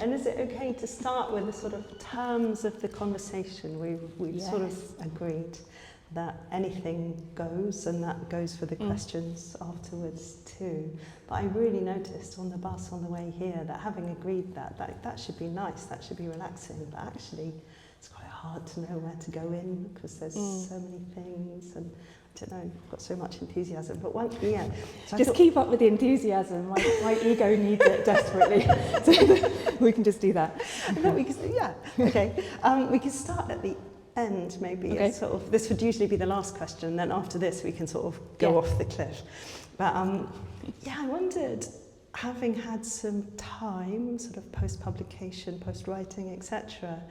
And is it okay to start with the sort of terms of the conversation? We've Yes. sort of agreed that anything goes, and that goes for the questions afterwards too. But I really noticed on the bus on the way here that having agreed that should be nice, that should be relaxing, but actually it's quite hard to know where to go in because there's so many things, and I don't know, I've got so much enthusiasm. But one, yeah. So Just keep up with the enthusiasm. My ego needs it desperately. So we can just do that. No, we can, yeah, okay. We can start at the end, maybe. Okay. Sort of, this would usually be the last question, then after this we can sort of go off the cliff. But yeah, I wondered, having had some time, sort of post-publication, post-writing, etc.,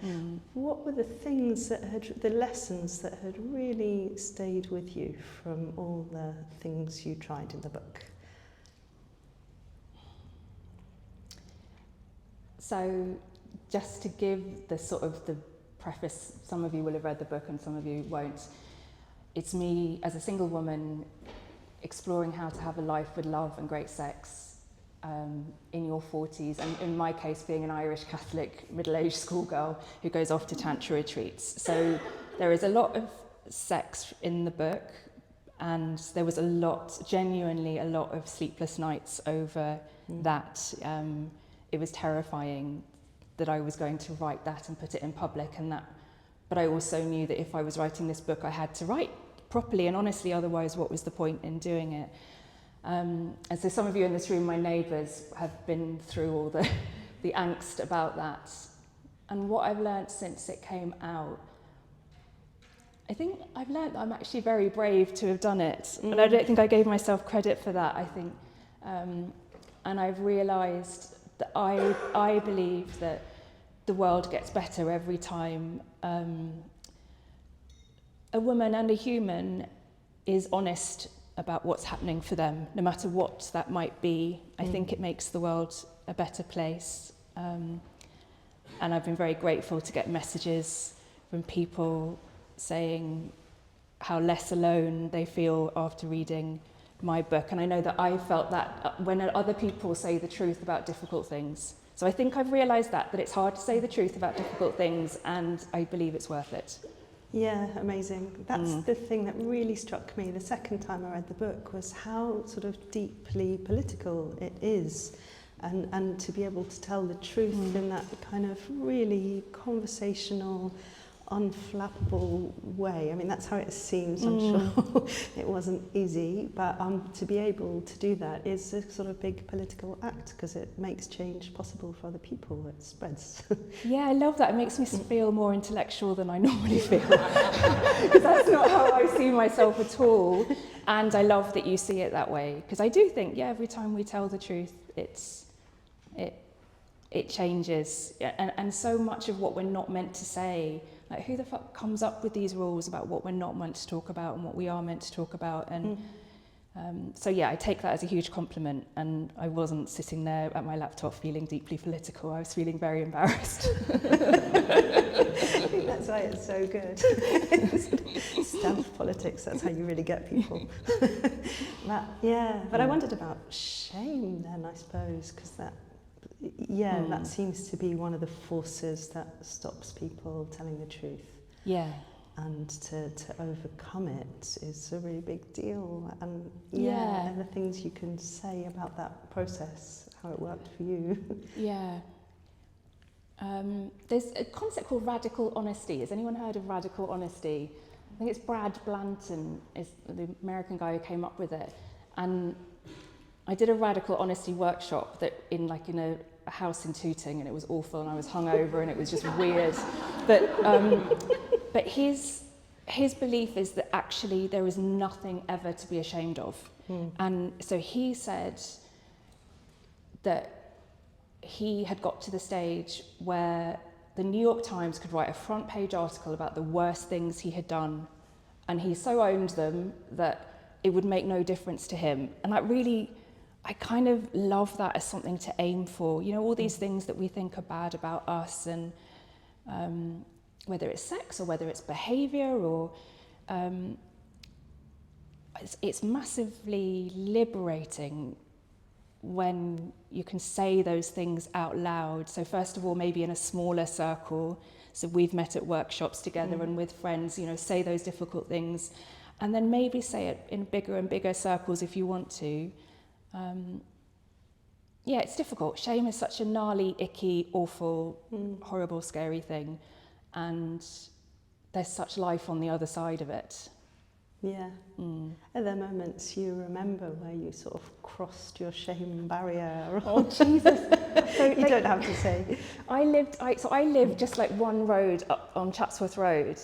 what were the things that the lessons that had really stayed with you from all the things you tried in the book? So just to give the sort of the preface, some of you will have read the book and some of you won't. It's me as a single woman exploring how to have a life with love and great sex in your 40s, and in my case being an Irish Catholic middle-aged schoolgirl who goes off to tantra retreats. So there is a lot of sex in the book, and there was genuinely a lot of sleepless nights over that. It was terrifying that I was going to write that and put it in public, but I also knew that if I was writing this book I had to write properly and honestly, otherwise what was the point in doing it? And so some of you in this room, my neighbours, have been through all the angst about that. And what I've learnt since it came out, I think I've learnt that I'm actually very brave to have done it. And I don't think I gave myself credit for that, I think. And I've realised that I believe that the world gets better every time a woman and a human is honest about what's happening for them, no matter what that might be. I think it makes the world a better place. And I've been very grateful to get messages from people saying how less alone they feel after reading my book. And I know that I felt that when other people say the truth about difficult things. So I think I've realised that it's hard to say the truth about difficult things, and I believe it's worth it. Yeah, amazing. That's the thing that really struck me the second time I read the book, was how sort of deeply political it is, and to be able to tell the truth in that kind of really conversational, unflappable way. I mean, that's how it seems, I'm sure. It wasn't easy, but to be able to do that is a sort of big political act, because it makes change possible for other people. It spreads. Yeah, I love that. It makes me feel more intellectual than I normally feel. Because that's not how I see myself at all. And I love that you see it that way. Because I do think, yeah, every time we tell the truth, it changes. And so much of what we're not meant to say, like, who the fuck comes up with these rules about what we're not meant to talk about and what we are meant to talk about? And so yeah, I take that as a huge compliment, and I wasn't sitting there at my laptop feeling deeply political. I was feeling very embarrassed. I think that's why it's so good. Stealth politics, that's how you really get people. But I wondered about shame then, I suppose, because that seems to be one of the forces that stops people telling the truth. Yeah. And to overcome it is a really big deal. And and the things you can say about that process, how it worked for you. Yeah. There's a concept called radical honesty. Has anyone heard of radical honesty? I think it's Brad Blanton, is the American guy who came up with it. And I did a radical honesty workshop that in a house in Tooting, and it was awful, and I was hungover, and it was just weird. But his belief is that actually there is nothing ever to be ashamed of. And so he said that he had got to the stage where the New York Times could write a front page article about the worst things he had done, and he so owned them that it would make no difference to him. And I kind of love that as something to aim for. You know, all these things that we think are bad about us, and whether it's sex or whether it's behaviour, or it's massively liberating when you can say those things out loud. So first of all, maybe in a smaller circle. So we've met at workshops together and with friends, you know, say those difficult things, and then maybe say it in bigger and bigger circles if you want to. Yeah, it's difficult. Shame is such a gnarly, icky, awful, horrible, scary thing. And there's such life on the other side of it. Yeah. Are there moments you remember where you sort of crossed your shame barrier? Oh, Jesus. So, you don't have to say. I lived just like one road up on Chatsworth Road,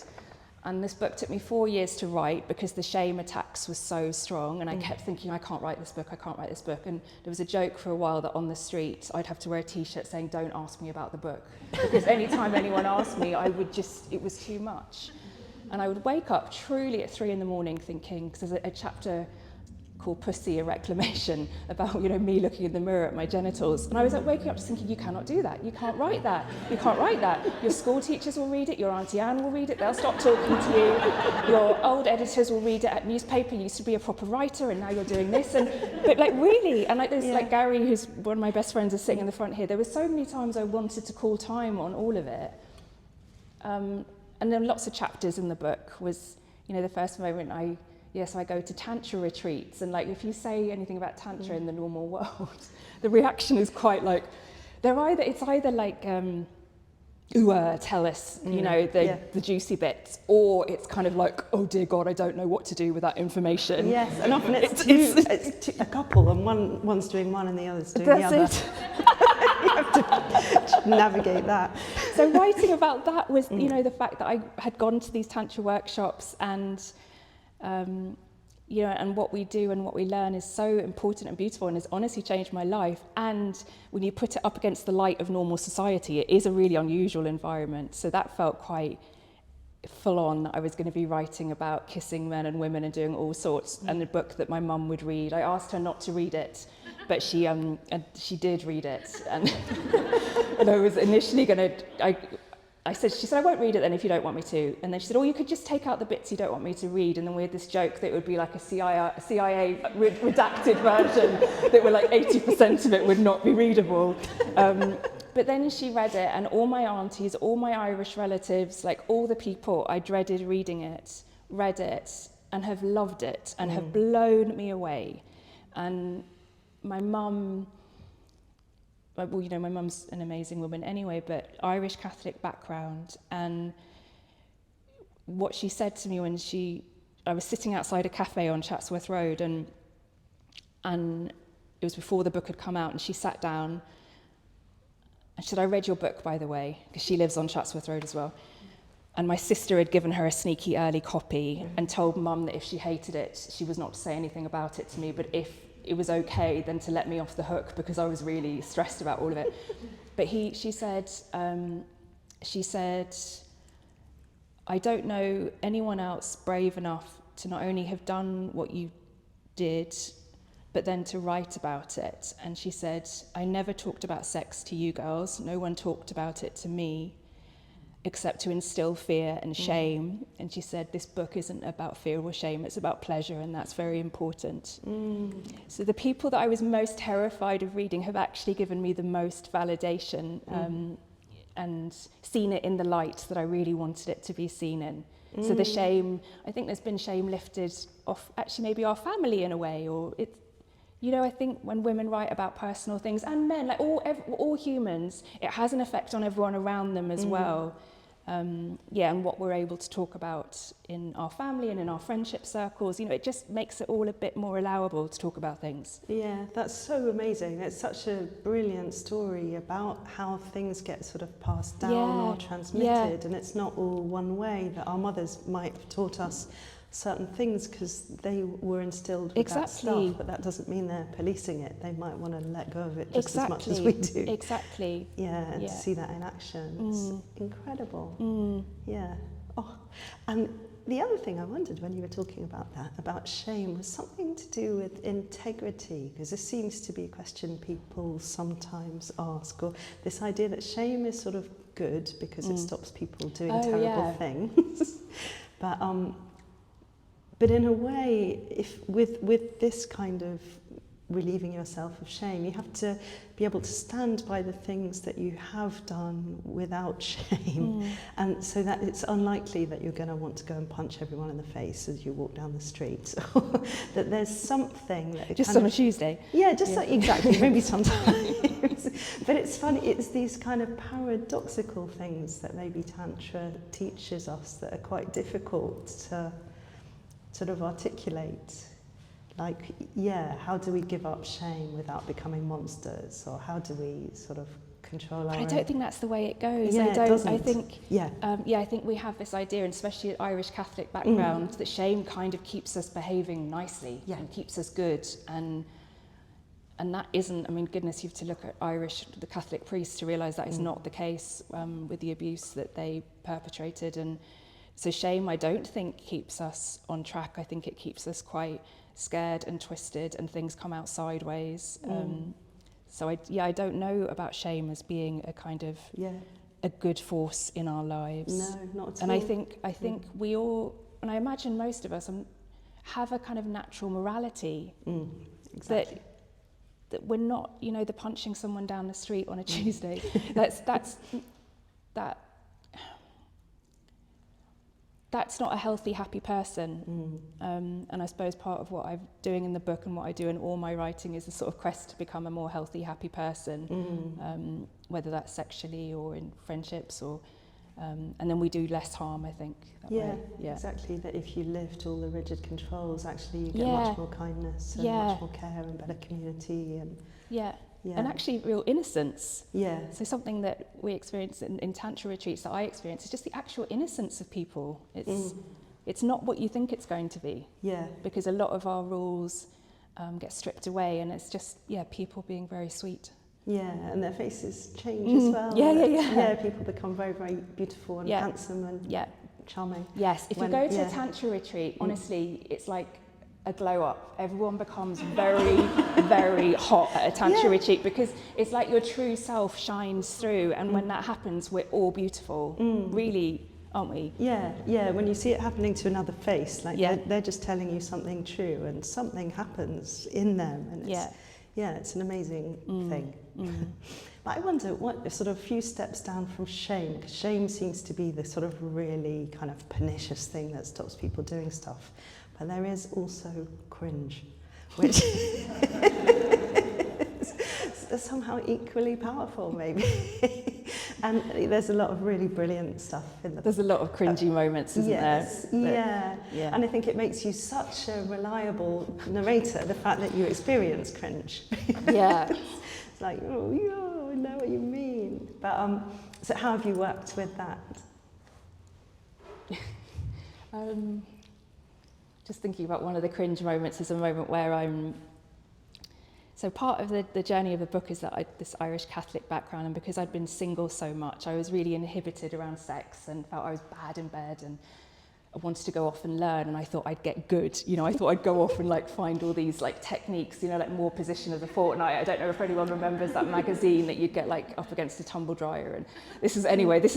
and this book took me 4 years to write because the shame attacks was so strong, and I kept thinking, I can't write this book, and there was a joke for a while that on the street I'd have to wear a t-shirt saying, don't ask me about the book, because anytime anyone asked me, it was too much. And I would wake up truly at 3 a.m. thinking, because there's a chapter called Pussy, a Reclamation, about, you know, me looking in the mirror at my genitals. And I was like waking up just thinking, you cannot do that. You can't write that. You can't write that. Your school teachers will read it. Your Auntie Anne will read it. They'll stop talking to you. Your old editors will read it at newspaper. You used to be a proper writer and now you're doing this. But like, really? And like, there's like Gary, who's one of my best friends, is sitting in the front here. There were so many times I wanted to call time on all of it. And then lots of chapters in the book was, you know, the first moment I go to tantra retreats, and like if you say anything about tantra in the normal world, the reaction is quite like, it's either like, tell us, you know, the juicy bits, or it's kind of like, oh dear God, I don't know what to do with that information. Yes, and often it's a couple, and one's doing one and the other's doing the other. That's it. You have to navigate that. So writing about that was, you know, the fact that I had gone to these tantra workshops, and you know, and what we do and what we learn is so important and beautiful, and has honestly changed my life. And when you put it up against the light of normal society, it is a really unusual environment. So that felt quite full on. I was going to be writing about kissing men and women and doing all sorts, and a book that my mum would read. I asked her not to read it, but she did read it, and and I was initially going to. She said, I won't read it then if you don't want me to. And then she said, oh, you could just take out the bits you don't want me to read. And then we had this joke that it would be like a CIA redacted version that were like 80% of it would not be readable. But then she read it, and all my aunties, all my Irish relatives, like all the people I dreaded reading it, read it and have loved it and have blown me away. And my mum... Well, you know, my mum's an amazing woman anyway, but Irish Catholic background, and what she said to me when I was sitting outside a cafe on Chatsworth Road, and it was before the book had come out, and she sat down and she said, I read your book, by the way, because she lives on Chatsworth Road as well. And my sister had given her a sneaky early copy and told Mum that if she hated it, she was not to say anything about it to me, but if it was okay then to let me off the hook, because I was really stressed about all of it. But she said, I don't know anyone else brave enough to not only have done what you did, but then to write about it. And she said, I never talked about sex to you girls. No one talked about it to me, except to instill fear and shame. And she said, this book isn't about fear or shame, it's about pleasure, and that's very important. So the people that I was most terrified of reading have actually given me the most validation and seen it in the light that I really wanted it to be seen in. So the shame, I think there's been shame lifted off actually maybe our family in a way, or it's, you know, I think when women write about personal things, and men, like all humans, it has an effect on everyone around them as well. And what we're able to talk about in our family and in our friendship circles, you know, it just makes it all a bit more allowable to talk about things. Yeah, that's so amazing. It's such a brilliant story about how things get sort of passed down or transmitted, and it's not all one way, that our mothers might have taught us certain things because they were instilled with that stuff, but that doesn't mean they're policing it. They might want to let go of it just as much as we do. Exactly. Yeah, and to see that in action, it's incredible. Yeah. Oh, and the other thing I wondered when you were talking about that, about shame, was something to do with integrity, because this seems to be a question people sometimes ask, or this idea that shame is sort of good because it stops people doing terrible things. But in a way, if with this kind of relieving yourself of shame. You have to be able to stand by the things that you have done without shame. And so that it's unlikely that you're going to want to go and punch everyone in the face as you walk down the street. That there's something that just on a Tuesday. Yeah, just like, exactly, maybe sometimes. But it's funny, it's these kind of paradoxical things that maybe Tantra teaches us that are quite difficult to sort of articulate. Like, yeah, how do we give up shame without becoming monsters? Or how do we sort of control our I don't think that's the way it goes. Yeah, I don't. it doesn't. I think. Yeah. I think we have this idea, and especially an Irish Catholic background, that shame kind of keeps us behaving nicely and keeps us good, and that isn't. I mean, goodness, you have to look at the Catholic priests to realise that is not the case with the abuse that they perpetrated, and so shame, I don't think, keeps us on track. I think it keeps us quite scared and twisted, and things come out sideways. So I don't know about shame as being a kind of a good force in our lives. No, not at all. And I think we all, and I imagine most of us, have a kind of natural morality. Exactly. That we're not, the punching someone down the street on a Tuesday. That's not a healthy, happy person. And I suppose part of what I'm doing in the book and what I do in all my writing is a sort of quest to become a more healthy, happy person, whether that's sexually or in friendships, or and then we do less harm, I think. That way. Exactly. That if you lift all the rigid controls, actually you get much more kindness and much more care and better community. And and actually real innocence. Yeah. So something that we experience in Tantra retreats that I experience is just the actual innocence of people. It's not what you think it's going to be. Yeah. Because a lot of our rules get stripped away, and it's just, people being very sweet. Yeah, and their faces change as well. Yeah, people become very, very beautiful and handsome and charming. Yes, if you go to a Tantra retreat, honestly, it's like a glow up. Everyone becomes very, very hot at a Tantra retreat, because it's like your true self shines through, and when that happens, we're all beautiful, really, aren't we? Yeah, when you see it happening to another face, like they're just telling you something true, and something happens in them, and it's an amazing thing. But I wonder, what sort of few steps down from shame, because shame seems to be the sort of really kind of pernicious thing that stops people doing stuff. But there is also cringe, which is somehow equally powerful, maybe. And there's a lot of really brilliant stuff in the book. There's a lot of cringy moments, isn't there? Yeah. And I think it makes you such a reliable narrator, the fact that you experience cringe. It's like, oh, I know what you mean. But so how have you worked with that? Just thinking about one of the cringe moments is a moment where so part of the journey of the book is that this Irish Catholic background, and because I'd been single so much, I was really inhibited around sex and felt I was bad in bed, and I wanted to go off and learn, and I thought I'd get good. I thought I'd go off and find all these techniques, more position of the fortnight. I don't know if anyone remembers that magazine that you'd get up against a tumble dryer, and this is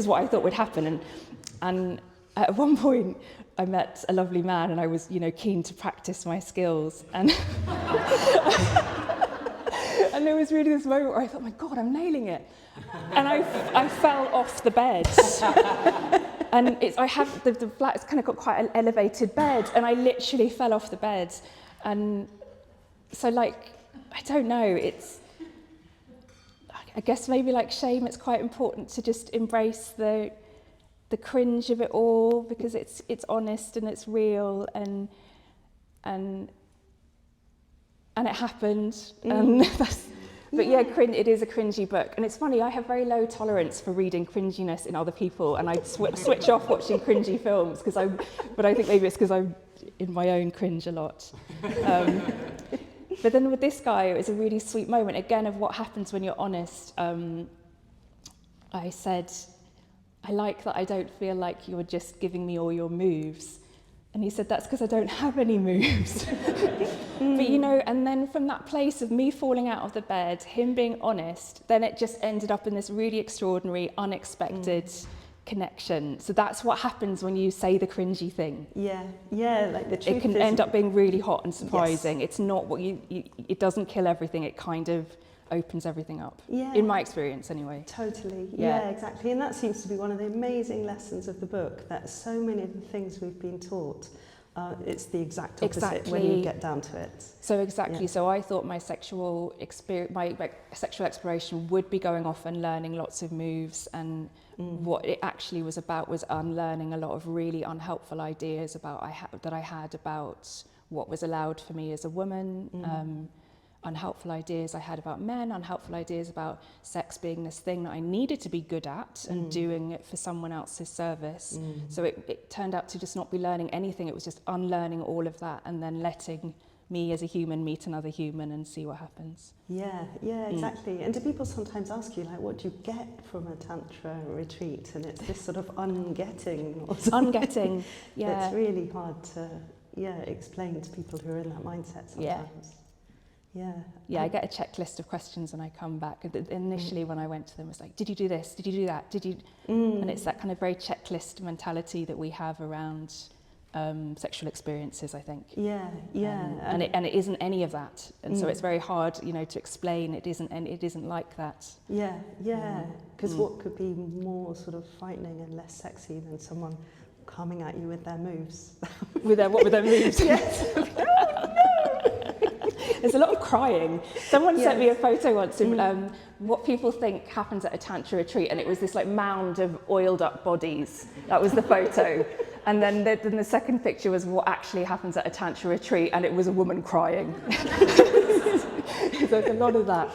what I thought would happen, and at one point I met a lovely man, and I was keen to practice my skills, and and there was really this moment where I thought, my God, I'm nailing it, and I fell off the bed. And I have the flat's kind of got quite an elevated bed, and I literally fell off the bed. And so I don't know, I guess maybe shame, it's quite important to just embrace the cringe of it all, because it's honest and it's real, and it happened. But it is a cringy book, and it's funny, I have very low tolerance for reading cringiness in other people, and I switch off watching cringy films, but I think maybe it's because I'm in my own cringe a lot. But then with this guy, it was a really sweet moment, again, of what happens when you're honest. I said, I like that I don't feel like you're just giving me all your moves. And he said, that's because I don't have any moves. But and then from that place of me falling out of the bed, him being honest, then it just ended up in this really extraordinary, unexpected connection. So that's what happens when you say the cringy thing. Yeah, like the truth It can is, end up being really hot and surprising. Yes. It's not what it doesn't kill everything. It kind of opens everything up. Yeah. In my experience, anyway. Totally. Yeah. Yeah, exactly. And that seems to be one of the amazing lessons of the book, that so many of the things we've been taught, it's the exact opposite when you get down to it. So exactly. Yeah. So I thought my sexual experience, my sexual exploration would be going off and learning lots of moves, and what it actually was about was unlearning a lot of really unhelpful ideas that I had about what was allowed for me as a woman. Unhelpful ideas I had about men, unhelpful ideas about sex being this thing that I needed to be good at and doing it for someone else's service. So it turned out to just not be learning anything. It was just unlearning all of that and then letting me as a human meet another human and see what happens. Yeah, exactly. And do people sometimes ask you, like, what do you get from a Tantra retreat? And it's this sort of ungetting or something. Ungetting, yeah. It's really hard to, explain to people who are in that mindset sometimes. Yeah, I get a checklist of questions when I come back. Initially, when I went to them, it was like, did you do this? Did you do that? Did you? And it's that kind of very checklist mentality that we have around sexual experiences, I think. Yeah. And it isn't any of that. And so it's very hard, to explain. It isn't like that. Yeah. Because what could be more sort of frightening and less sexy than someone coming at you with their moves? With their moves? Yes. There's a lot of crying. Someone sent me a photo once of what people think happens at a Tantra retreat, and it was this like mound of oiled up bodies. That was the photo. And then the second picture was what actually happens at a Tantra retreat, and it was a woman crying. There's a lot of that.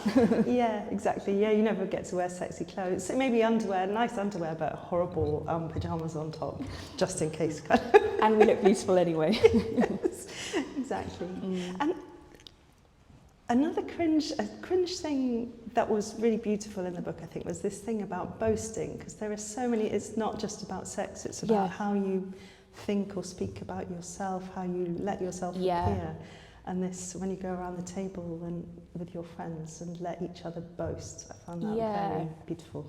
Yeah, exactly. Yeah, you never get to wear sexy clothes. So maybe underwear, nice underwear, but horrible pyjamas on top, just in case. And we look beautiful anyway. Yes, exactly. And another cringe thing that was really beautiful in the book, I think, was this thing about boasting, because there are so many. It's not just about sex; it's about how you think or speak about yourself, how you let yourself appear. And this, when you go around the table and with your friends and let each other boast, I found that very beautiful.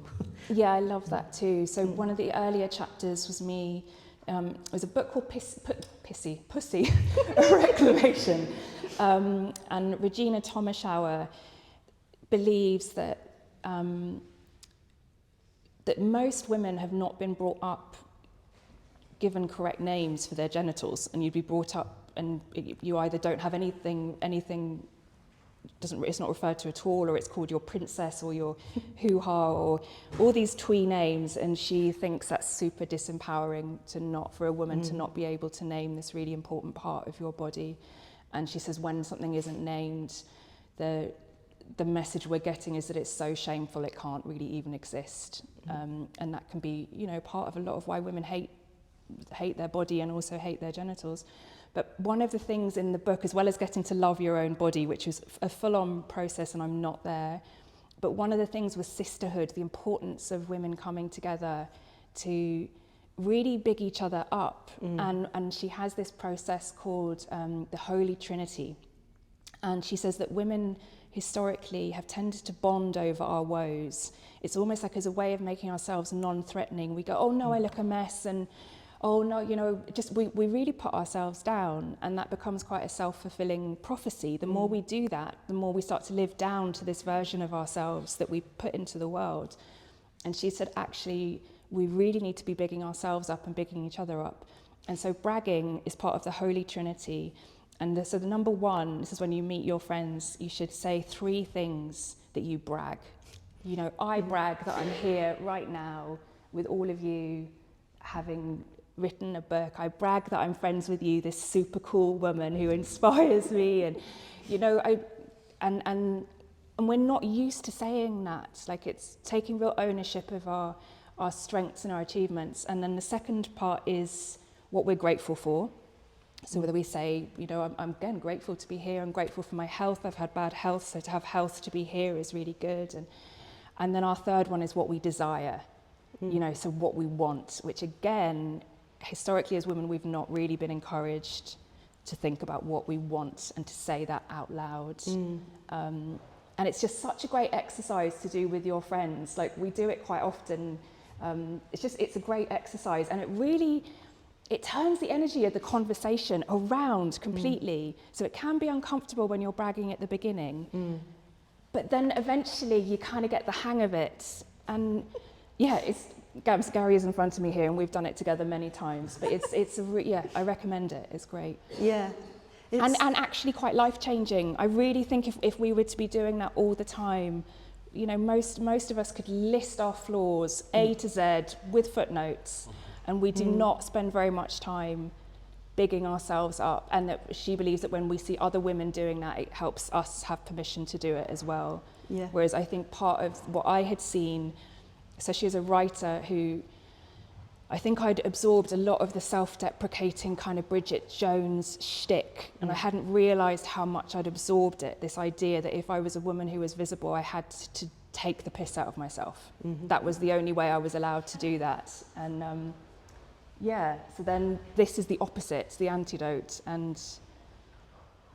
Yeah, I love that too. So one of the earlier chapters was me. It was a book called Pussy, a Reclamation. And Regina Tomaschauer believes that that most women have not been brought up given correct names for their genitals, and you'd be brought up and you either don't have anything it's not referred to at all, or it's called your princess or your hoo-ha, or all these twee names, and she thinks that's super disempowering for a woman to not be able to name this really important part of your body. And she says when something isn't named, the message we're getting is that it's so shameful it can't really even exist. And that can be, part of a lot of why women hate their body and also hate their genitals. But one of the things in the book, as well as getting to love your own body, which was a full-on process and I'm not there, but one of the things was sisterhood, the importance of women coming together to really big each other up. And she has this process called the Holy Trinity. And she says that women historically have tended to bond over our woes. It's almost like as a way of making ourselves non-threatening. We go, oh no, I look a mess, and oh no, just we really put ourselves down, and that becomes quite a self-fulfilling prophecy. The more we do that, the more we start to live down to this version of ourselves that we put into the world. And she said, actually, we really need to be bigging ourselves up and bigging each other up. And so bragging is part of the Holy Trinity. And so the number one, this is when you meet your friends, you should say 3 things that you brag. I brag that I'm here right now with all of you, having written a book. I brag that I'm friends with you, this super cool woman who inspires me. And, and we're not used to saying that. Like, it's taking real ownership of our strengths and our achievements. And then the second part is what we're grateful for. So whether we say, I'm again grateful to be here, I'm grateful for my health, I've had bad health, so to have health to be here is really good. And then our third one is what we desire, so what we want, which again, historically as women, we've not really been encouraged to think about what we want and to say that out loud. And it's just such a great exercise to do with your friends. Like, we do it quite often It's a great exercise, and it turns the energy of the conversation around completely. So it can be uncomfortable when you're bragging at the beginning, but then eventually you kind of get the hang of it. And yeah, Gary is in front of me here, and we've done it together many times. But I recommend it. It's great. Yeah. And actually quite life-changing. I really think if we were to be doing that all the time, you know, most of us could list our flaws A to Z with footnotes, and we do not spend very much time bigging ourselves up. And that she believes that when we see other women doing that, it helps us have permission to do it as well. Yeah. Whereas I think part of what I had seen, so she was a writer who, I think I'd absorbed a lot of the self-deprecating kind of Bridget Jones shtick, and I hadn't realised how much I'd absorbed it, this idea that if I was a woman who was visible, I had to take the piss out of myself. That was the only way I was allowed to do that. And so then this is the opposite, the antidote. And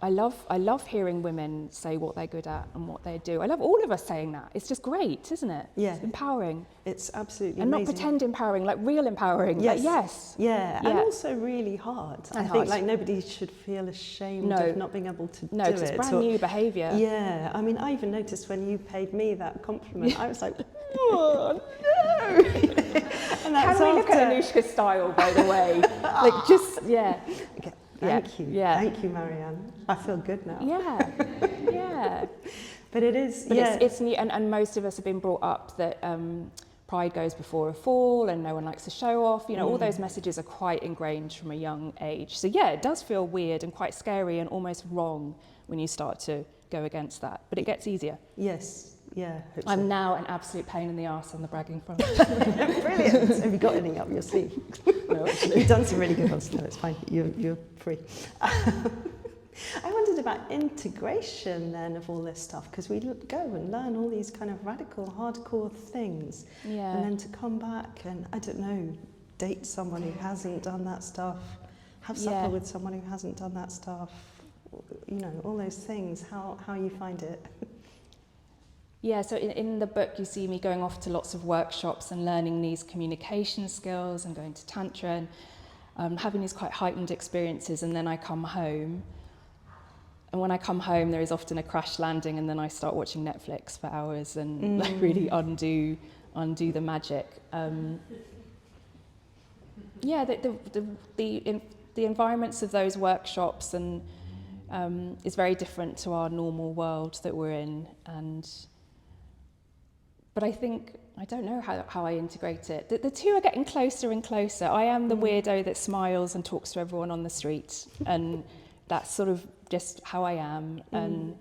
I love hearing women say what they're good at and what they do. I love all of us saying that. It's just great, isn't it? Yeah. It's empowering. It's absolutely and amazing. not pretend empowering, like real empowering. Yes. Like, yes. Yeah. Yeah. And also really hard. And I hard. think like nobody should feel ashamed of not being able to do it. No, because it's brand new behaviour. Yeah. I mean, I even noticed when you paid me that compliment, I was like, oh no. And that's Can we look at Anouchka's style, by the way? Like, just, yeah. Okay. Yeah. Thank you. Yeah. Thank you, Marianne. I feel good now. Yeah. Yeah. But it is, But yeah. it's new, and most of us have been brought up that pride goes before a fall, and no one likes to show off. You know, all those messages are quite ingrained from a young age. So yeah, it does feel weird and quite scary and almost wrong when you start to go against that. But it gets easier. Yes. Yeah. Hope so. I'm now an absolute pain in the arse on the bragging front. Brilliant. Have you got any up your sleeve? No, actually. You've done some really good ones. No, it's fine. You're free. I wondered about integration then of all this stuff, because we go and learn all these kind of radical, hardcore things, Yeah. and then to come back and, I don't know, date someone who hasn't done that stuff, have supper with someone who hasn't done that stuff, you know, all those things, how you find it. Yeah, so in the book you see me going off to lots of workshops and learning these communication skills and going to Tantra and having these quite heightened experiences, and then I come home. And when I come home, there is often a crash landing, and then I start watching Netflix for hours and like really undo the magic. The environments of those workshops and is very different to our normal world that we're in, but I think, I don't know how I integrate it. The two are getting closer and closer. I am the weirdo that smiles and talks to everyone on the street, and that's sort of just how I am. And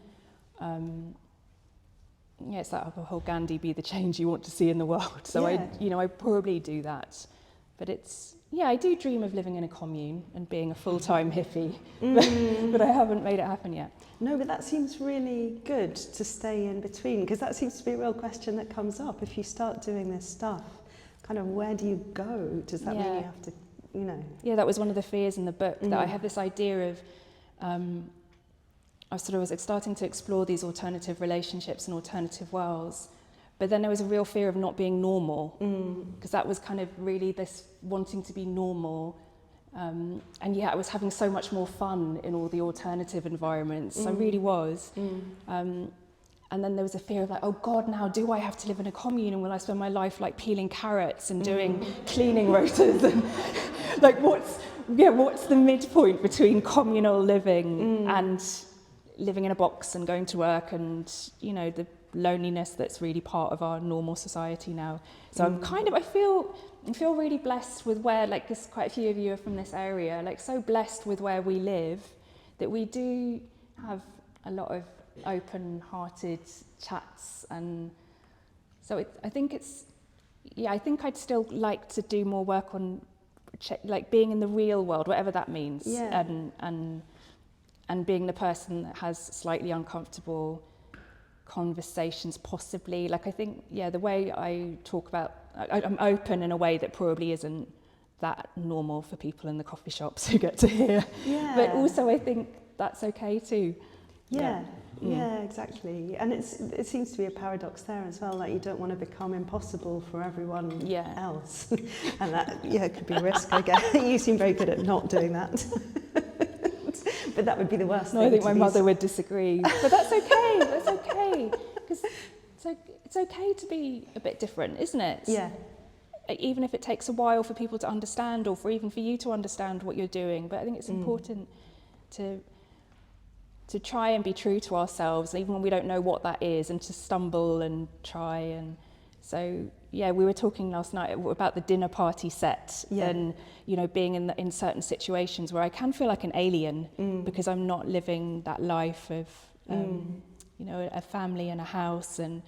it's that whole Gandhi, be the change you want to see in the world. So I probably do that. But I do dream of living in a commune and being a full-time hippie, but I haven't made it happen yet. No, but that seems really good to stay in between, because that seems to be a real question that comes up. If you start doing this stuff, kind of where do you go? Does that mean you have to, you know? Yeah, that was one of the fears in the book, that I have this idea of, I was starting to explore these alternative relationships and alternative worlds, but then there was a real fear of not being normal, because that was kind of really this wanting to be normal. And I was having so much more fun in all the alternative environments. I really was. And then there was a fear of like, oh God, now do I have to live in a commune, and will I spend my life like peeling carrots and doing cleaning rotas? And like, what's the midpoint between communal living and living in a box and going to work, and you know, the loneliness that's really part of our normal society now. So I feel really blessed with where, like, this, quite a few of you are from this area, like so blessed with where we live, that we do have a lot of open-hearted chats. And so I think I'd still like to do more work on like being in the real world, whatever that means, and being the person that has slightly uncomfortable conversations, possibly. Like, I think, the way I talk about, I'm open in a way that probably isn't that normal for people in the coffee shops who get to hear. But also I think that's okay too. Yeah, exactly. And it seems to be a paradox there as well, like you don't want to become impossible for everyone else. And that, could be a risk, I guess. You seem very good at not doing that. But that would be the worst thing. I think my mother would disagree. But that's okay, because it's okay to be a bit different, isn't it? Yeah. Even if it takes a while for people to understand, or for even for you to understand what you're doing. But I think it's important to try and be true to ourselves, even when we don't know what that is, and to stumble and try. And so, we were talking last night about the dinner party set, and being in certain situations where I can feel like an alien because I'm not living that life of a family and a house and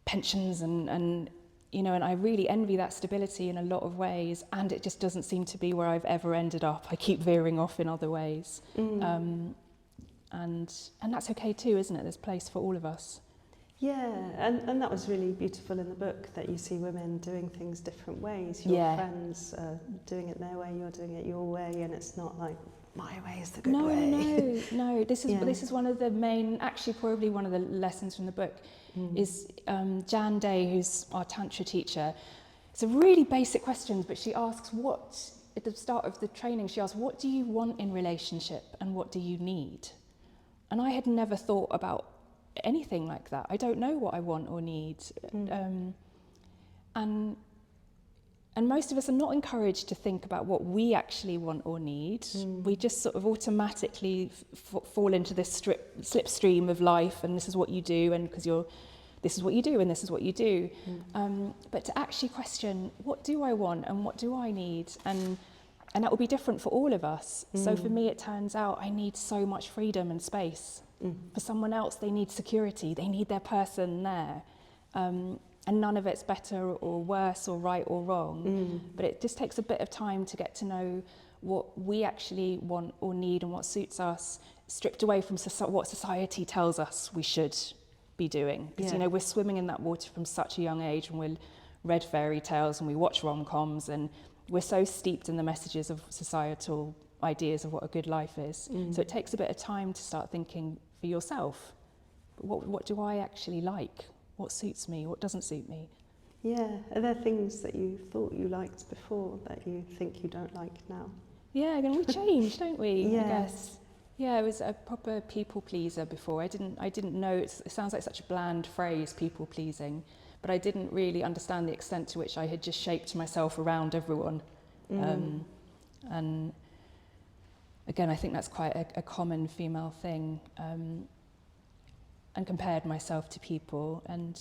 pensions and and I really envy that stability in a lot of ways, and it just doesn't seem to be where I've ever ended up. I keep veering off in other ways. And that's okay too, isn't it? There's place for all of us. Yeah, and that was really beautiful in the book, that you see women doing things different ways. Your friends are doing it their way, you're doing it your way, and it's not like, my way is the good way. No. This is one of the main, actually probably one of the lessons from the book, is Jan Day, who's our Tantra teacher. It's a really basic question, but she asks at the start of the training, she asks, what do you want in relationship and what do you need? And I had never thought about anything like that. I don't know what I want or need. And most of us are not encouraged to think about what we actually want or need. We just sort of automatically fall into this slipstream of life, and this is what you do, and because this is what you do, and this is what you do. But to actually question, what do I want and what do I need? And that will be different for all of us. So for me, it turns out I need so much freedom and space. For someone else, they need security. They need their person there. And none of it's better or worse or right or wrong. But it just takes a bit of time to get to know what we actually want or need and what suits us, stripped away from what society tells us we should be doing. Because, we're swimming in that water from such a young age, and we read fairy tales and we watch rom-coms, and we're so steeped in the messages of societal ideas of what a good life is. So it takes a bit of time to start thinking for yourself. What do I actually like? What suits me? What doesn't suit me? Yeah. Are there things that you thought you liked before that you think you don't like now? Yeah, and we change, don't we? I guess. Yeah, I was a proper people pleaser before. I didn't know. It sounds like such a bland phrase, people pleasing, but I didn't really understand the extent to which I had just shaped myself around everyone. And again, I think that's quite a common female thing. And compared myself to people, and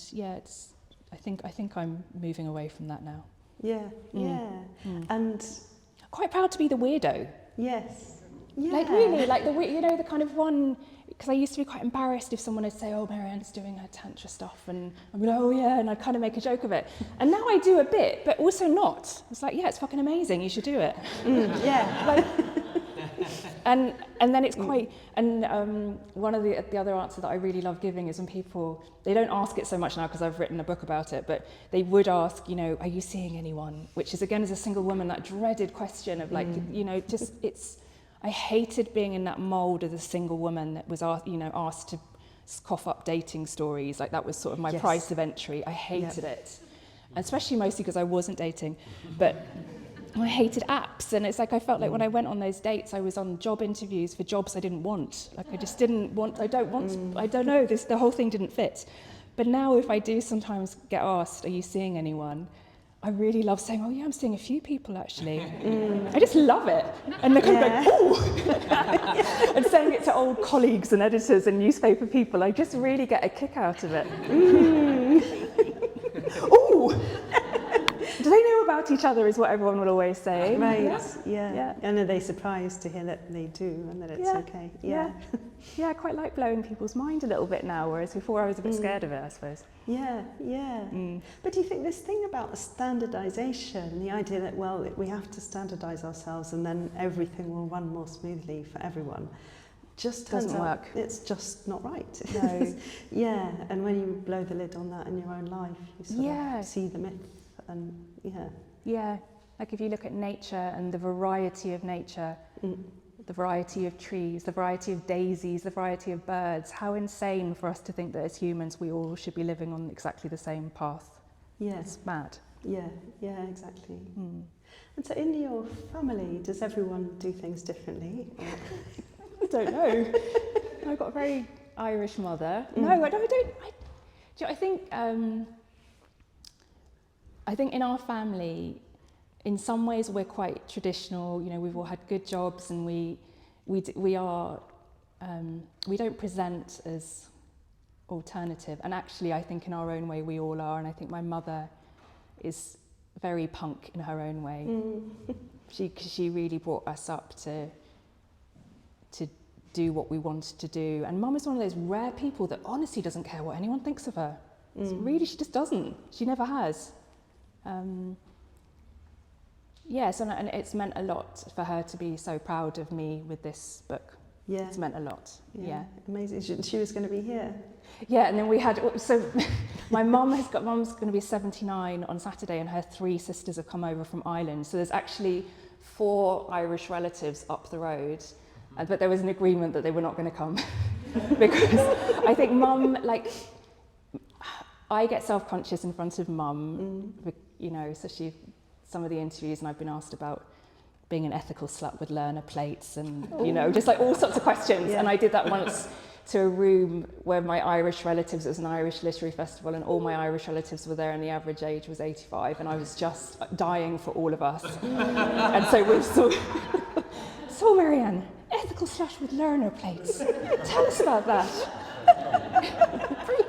I think I'm moving away from that now. And quite proud to be the weirdo. Yes. Like really, like the kind of one, because I used to be quite embarrassed if someone would say, oh, Marianne's doing her Tantra stuff, and I'd be like, oh yeah, and I'd kind of make a joke of it. And now I do a bit, but also not. It's like, it's fucking amazing, you should do it. And then it's quite, and one of the other answer that I really love giving is when people, they don't ask it so much now because I've written a book about it, but they would ask, are you seeing anyone? Which is, again, as a single woman, that dreaded question of like, I hated being in that mold of the single woman that was asked to cough up dating stories. Like that was sort of my price of entry. I hated it, especially mostly because I wasn't dating, but I hated apps, and it's like I felt like when I went on those dates, I was on job interviews for jobs I didn't want. Like I just didn't want. I don't know. The whole thing didn't fit. But now, if I do sometimes get asked, "Are you seeing anyone?" I really love saying, "Oh yeah, I'm seeing a few people actually." I just love it, and they're kind of like, "Oh," and saying it to old colleagues and editors and newspaper people. I just really get a kick out of it. Oh. Do they know about each other is what everyone will always say. Right, yeah. And are they surprised to hear that they do and that it's okay? Yeah, I quite like blowing people's mind a little bit now, whereas before I was a bit scared of it, I suppose. Yeah. But do you think this thing about standardisation, the idea that, well, we have to standardise ourselves and then everything will run more smoothly for everyone, just turns out work. It's just not right. No. And when you blow the lid on that in your own life, you sort of see the myth. And like if you look at nature and the variety of nature, the variety of trees, the variety of daisies, the variety of birds. How insane for us to think that as humans we all should be living on exactly the same path. Yeah. It's mad. Yeah, exactly. And so in your family, does everyone do things differently? I don't know. I've got a very Irish mother. No, I don't. I think in our family, in some ways we're quite traditional. You know, we've all had good jobs, and we don't present as alternative. And actually, I think in our own way we all are. And I think my mother is very punk in her own way. She really brought us up to do what we wanted to do. And Mum is one of those rare people that honestly doesn't care what anyone thinks of her. Really, she just doesn't. She never has. Yes, and it's meant a lot for her to be so proud of me with this book. Yeah. It's meant a lot. Yeah. Amazing. She was going to be here. Yeah, and then we had, so my mum's going to be 79 on Saturday, and her 3 sisters have come over from Ireland. So there's actually 4 Irish relatives up the road, but there was an agreement that they were not going to come because I think Mum, like, I get self-conscious in front of Mum, you know, so some of the interviews, and I've been asked about being an ethical slut with learner plates and, you know, just like all sorts of questions. Yeah. And I did that once to a room where my Irish relatives, it was an Irish literary festival, and all my Irish relatives were there, and the average age was 85, and I was just dying for all of us. And so we so Marianne, ethical slut with learner plates. Tell us about that.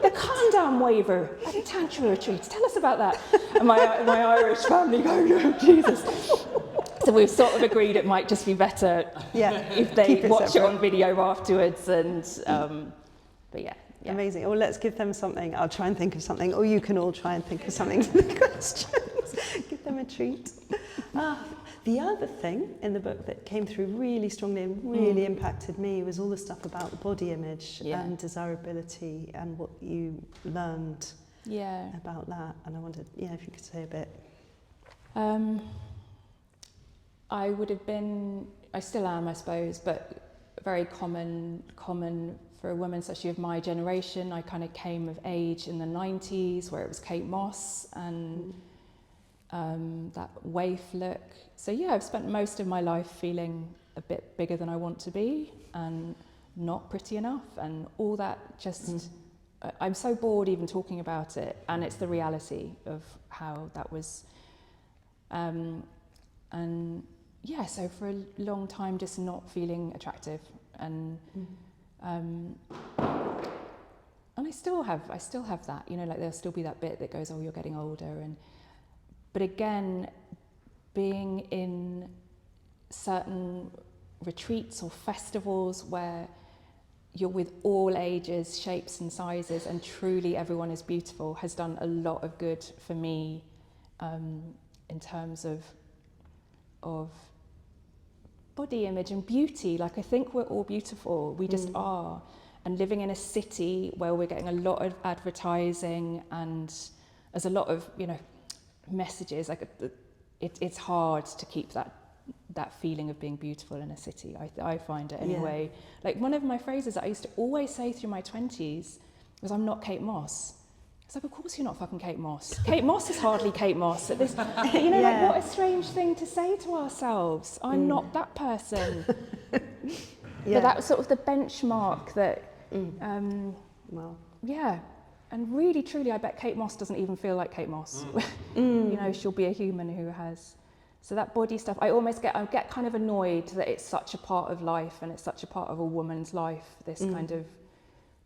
The condom waiver at tantra retreats. Tell us about that. And my Irish family go, oh, Jesus. So we've sort of agreed it might just be better if they watch it on video afterwards. And but yeah. Amazing. Well, let's give them something. I'll try and think of something, or you can all try and think of something to the questions. Give them a treat. The other thing in the book that came through really strongly and really impacted me was all the stuff about body image and desirability, and what you learned about that. And I wondered, if you could say a bit. I would have been, I still am, I suppose, but very common for a woman, especially of my generation. I kind of came of age in the 90s, where it was Kate Moss and that waif look. So yeah, I've spent most of my life feeling a bit bigger than I want to be, and not pretty enough, and all that just, I'm so bored even talking about it, and it's the reality of how that was. And yeah, so for a long time just not feeling attractive, and I still have that, you know, like there'll still be that bit that goes, oh, you're getting older, but again, being in certain retreats or festivals where you're with all ages, shapes and sizes, and truly everyone is beautiful, has done a lot of good for me in terms of body image and beauty. Like, I think we're all beautiful, we just are. And living in a city where we're getting a lot of advertising and there's a lot of, you know, messages, like it's hard to keep that feeling of being beautiful in a city. I find it anyway. Like, one of my phrases that I used to always say through my 20s was, I'm not Kate Moss. It's like, of course you're not fucking Kate Moss. Kate Moss is hardly Kate Moss. At this, you know, like, what a strange thing to say to ourselves. I'm not that person. But that was sort of the benchmark that, and really, truly, I bet Kate Moss doesn't even feel like Kate Moss. You know, she'll be a human who has. So that body stuff, I get kind of annoyed that it's such a part of life, and it's such a part of a woman's life, this kind of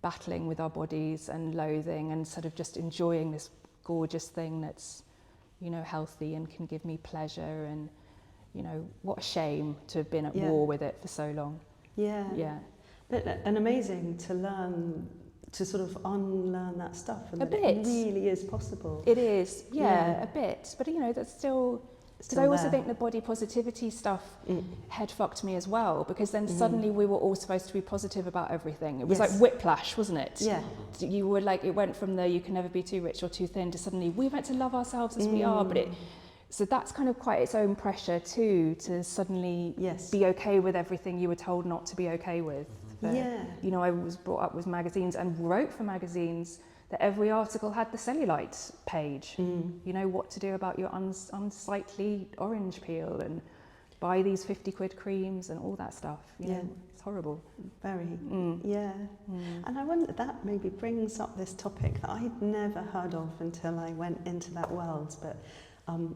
battling with our bodies and loathing, and sort of just enjoying this gorgeous thing that's, you know, healthy and can give me pleasure. And, you know, what a shame to have been at war with it for so long. And amazing to learn, to sort of unlearn that stuff, and a that bit. It really is possible. It is, a bit. But, you know, that's still, because I also think the body positivity stuff head fucked me as well, because then suddenly we were all supposed to be positive about everything. It was like whiplash, wasn't it? Yeah. You were like, it went from the you can never be too rich or too thin to suddenly we're meant to love ourselves as we are, but So that's kind of quite its own pressure too, to suddenly Yes. be okay with everything you were told not to be okay with. But, Yeah. you know, I was brought up with magazines and wrote for magazines that every article had the cellulite page. You know, what to do about your unsightly orange peel, and buy these 50 quid creams and all that stuff. You know, it's horrible. Very, yeah. And I wonder, that maybe brings up this topic that I'd never heard of until I went into that world, but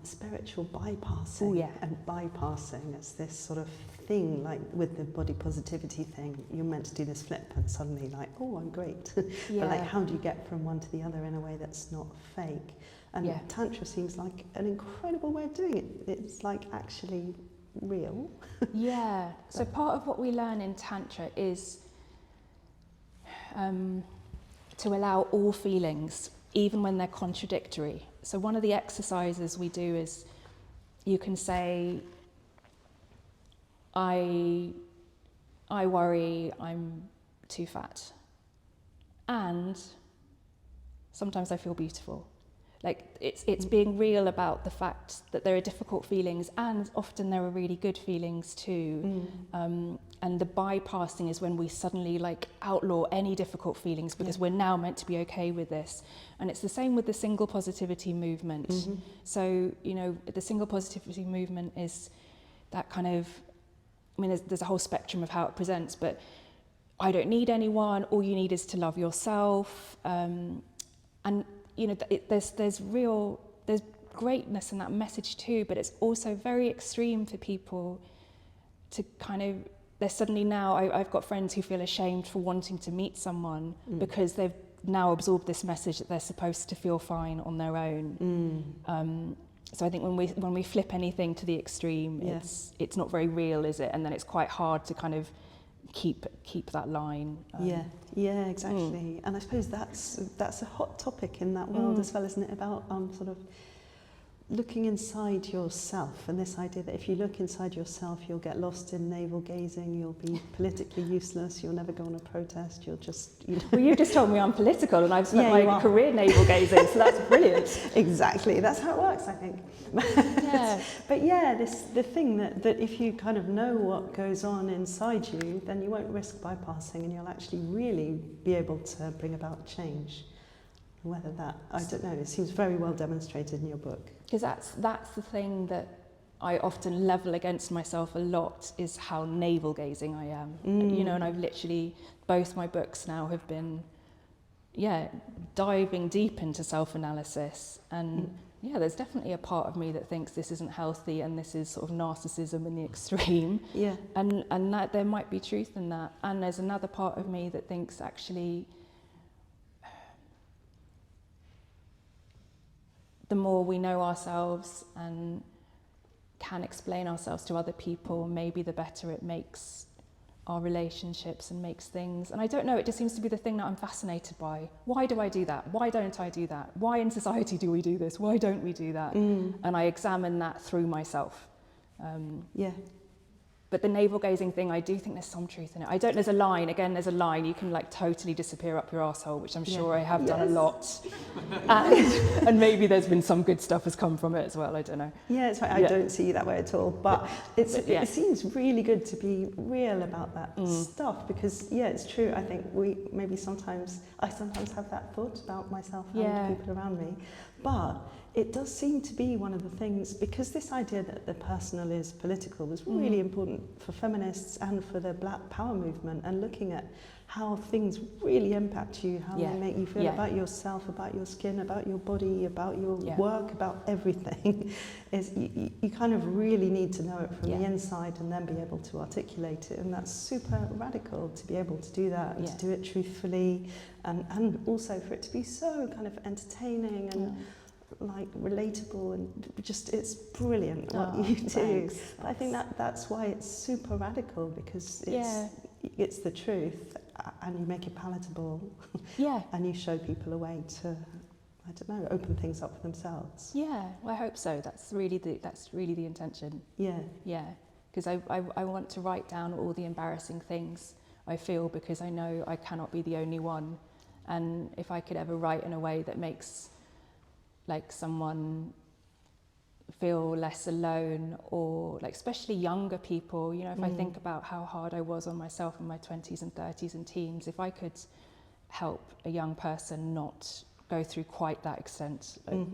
spiritual bypassing. Oh, yeah. And bypassing as this sort of thing, like with the body positivity thing, you're meant to do this flip and suddenly like, oh, I'm great. Yeah. But like, how do you get from one to the other in a way that's not fake? And Tantra seems like an incredible way of doing it. It's like actually real. Yeah. So part of what we learn in Tantra is to allow all feelings, even when they're contradictory. So one of the exercises we do is you can say, I worry I'm too fat, and sometimes I feel beautiful. Like it's being real about the fact that there are difficult feelings, and often there are really good feelings too. And the bypassing is when we suddenly like outlaw any difficult feelings, because we're now meant to be okay with this. And it's the same with the single positivity movement. So, you know, the single positivity movement is that kind of, I mean, there's a whole spectrum of how it presents, but I don't need anyone, all you need is to love yourself. And you know, there's greatness in that message too, but it's also very extreme for people to kind of, they're suddenly now, I've got friends who feel ashamed for wanting to meet someone because they've now absorbed this message that they're supposed to feel fine on their own. So I think when we flip anything to the extreme, it's not very real, is it? And then it's quite hard to kind of keep that line. Yeah, exactly. And I suppose that's a hot topic in that world as well, isn't it? About sort of looking inside yourself, and this idea that if you look inside yourself, you'll get lost in navel gazing, you'll be politically useless, you'll never go on a protest, you'll just, you know. Well, you just told me I'm political, and I've spent my career navel gazing, so that's brilliant. Exactly, that's how it works, I think. Yeah. But yeah, the thing that if you kind of know what goes on inside you, then you won't risk bypassing, and you'll actually really be able to bring about change. Whether that, I don't know, it seems very well demonstrated in your book. Because that's the thing that I often level against myself a lot, is how navel gazing I am. You know, and I've literally, both my books now have been, diving deep into self-analysis. And there's definitely a part of me that thinks this isn't healthy, and this is sort of narcissism in the extreme. And that there might be truth in that. And there's another part of me that thinks actually, the more we know ourselves and can explain ourselves to other people, maybe the better it makes our relationships and makes things. And I don't know, it just seems to be the thing that I'm fascinated by. Why do I do that? Why don't I do that? Why in society do we do this? Why don't we do that? And I examine that through myself. But the navel gazing thing, I do think there's some truth in it. I don't, there's a line, you can like totally disappear up your arsehole, which I'm sure I have done a lot. And maybe there's been some good stuff has come from it as well, I don't know. Yeah, it's right. I don't see you that way at all, but it seems really good to be real about that stuff, because it's true. I think I sometimes have that thought about myself and people around me, but it does seem to be one of the things, because this idea that the personal is political was really important for feminists and for the Black Power movement, and looking at how things really impact you, how they make you feel about yourself, about your skin, about your body, about your work, about everything. Is you kind of really need to know it from the inside and then be able to articulate it, and that's super radical to be able to do that and to do it truthfully, and also for it to be so kind of entertaining and like relatable, and just it's brilliant what you do. But I think that's why it's super radical, because it's the truth, and you make it palatable, and you show people a way to, I don't know, open things up for themselves. Well, I hope so. That's really the intention. Because I want to write down all the embarrassing things I feel, because I know I cannot be the only one, and if I could ever write in a way that makes like someone feel less alone, or like especially younger people, you know, if I think about how hard I was on myself in my 20s and 30s and teens, if I could help a young person not go through quite that extent, like,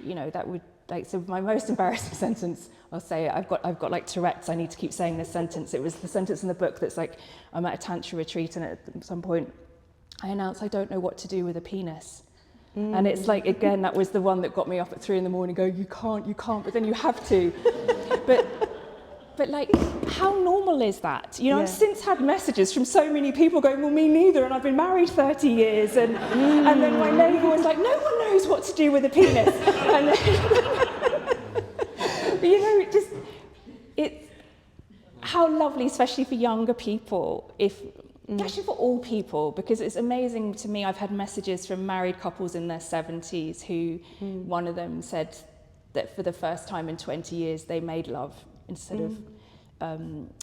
you know, that would, like, so my most embarrassing sentence, I'll say it, I've got like Tourette's, I need to keep saying this sentence. It was the sentence in the book that's like, I'm at a tantra retreat and at some point I announce I don't know what to do with a penis. And it's like, again, that was the one that got me up at 3 a.m. going, you can't, but then you have to. But like, how normal is that? You know, I've since had messages from so many people going, well, me neither, and I've been married 30 years. And then my neighbour was like, no one knows what to do with a penis. And then, but, you know, it's how lovely, especially for younger people, actually for all people, because it's amazing to me. I've had messages from married couples in their 70s who one of them said that for the first time in 20 years they made love instead of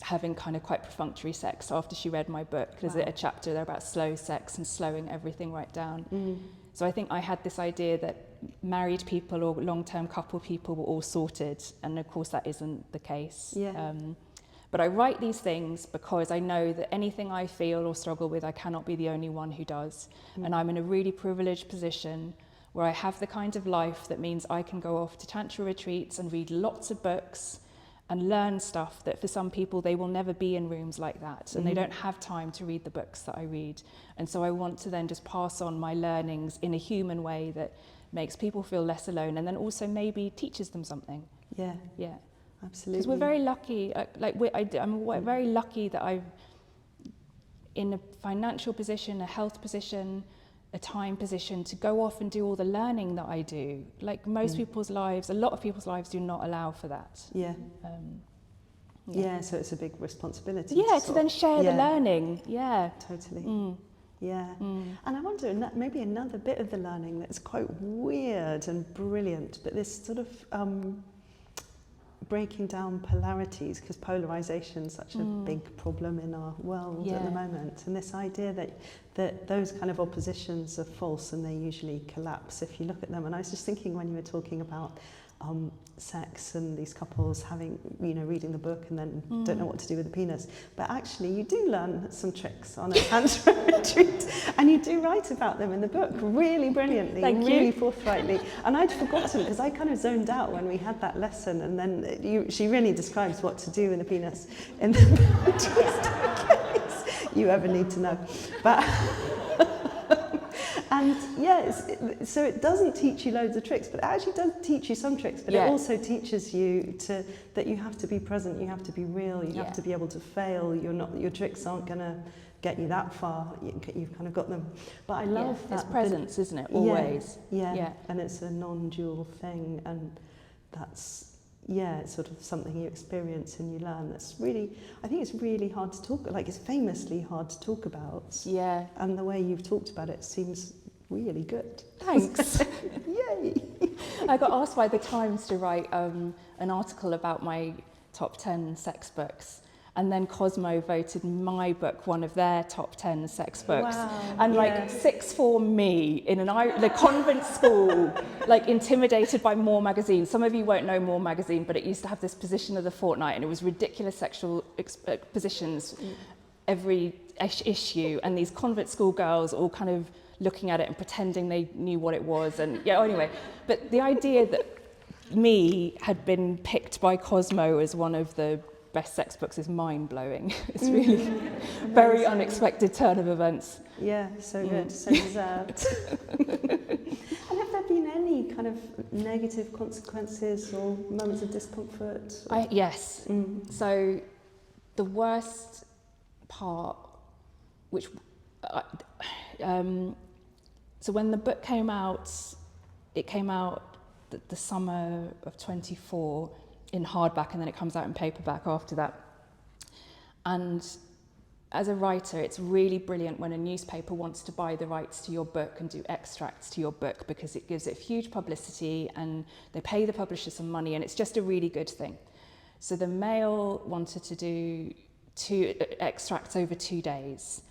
having kind of quite perfunctory sex after she read my book. There's a chapter there about slow sex and slowing everything right down. So I think I had this idea that married people or long-term couple people were all sorted, and of course that isn't the case. But I write these things because I know that anything I feel or struggle with, I cannot be the only one who does. And I'm in a really privileged position where I have the kind of life that means I can go off to tantra retreats and read lots of books and learn stuff that for some people they will never be in rooms like that, and they don't have time to read the books that I read. And so I want to then just pass on my learnings in a human way that makes people feel less alone, and then also maybe teaches them something. Yeah. Absolutely. Because we're very lucky, I'm very lucky that I'm in a financial position, a health position, a time position to go off and do all the learning that I do. Like most people's lives, a lot of people's lives do not allow for that. So it's a big responsibility. To then share the learning. Totally. And I wonder, maybe another bit of the learning that's quite weird and brilliant, but this sort of breaking down polarities, because polarization is such a big problem in our world at the moment, and this idea that those kind of oppositions are false and they usually collapse if you look at them. And I was just thinking when you were talking about sex and these couples having, reading the book and then don't know what to do with the penis, but actually you do learn some tricks on a tantra retreat, and you do write about them in the book really brilliantly, really forthrightly. And I'd forgotten, because I kind of zoned out when we had that lesson, and then she really describes what to do with the penis in the book, just in case you ever need to know. But and so it doesn't teach you loads of tricks, but it actually does teach you some tricks, but it also teaches you that you have to be present, you have to be real, you have to be able to fail. Your tricks aren't going to get you that far, you've kind of got them. But I love that. It's presence, isn't it? Always. And it's a non-dual thing, and that's it's sort of something you experience and you learn. That's really, I think it's really hard to talk, like it's famously hard to talk about. And the way you've talked about it seems really good. Thanks. Yay. I got asked by the Times to write an article about my top 10 sex books, and then Cosmo voted my book one of their top 10 sex books. And like sixth form me in the convent school, like intimidated by More magazine. Some of you won't know More magazine, but it used to have this position of the fortnight, and it was ridiculous sexual positions every issue, and these convent school girls all kind of looking at it and pretending they knew what it was. And anyway, but the idea that me had been picked by Cosmo as one of the best sex books is mind-blowing. It's really very unexpected turn of events. So good, so deserved. And have there been any kind of negative consequences or moments of discomfort? Yes. So the worst part, which so when the book came out, it came out the summer of 24 in hardback, and then it comes out in paperback after that. And as a writer, it's really brilliant when a newspaper wants to buy the rights to your book and do extracts to your book, because it gives it huge publicity and they pay the publisher some money, and it's just a really good thing. So the Mail wanted to do 2 extracts over 2 days,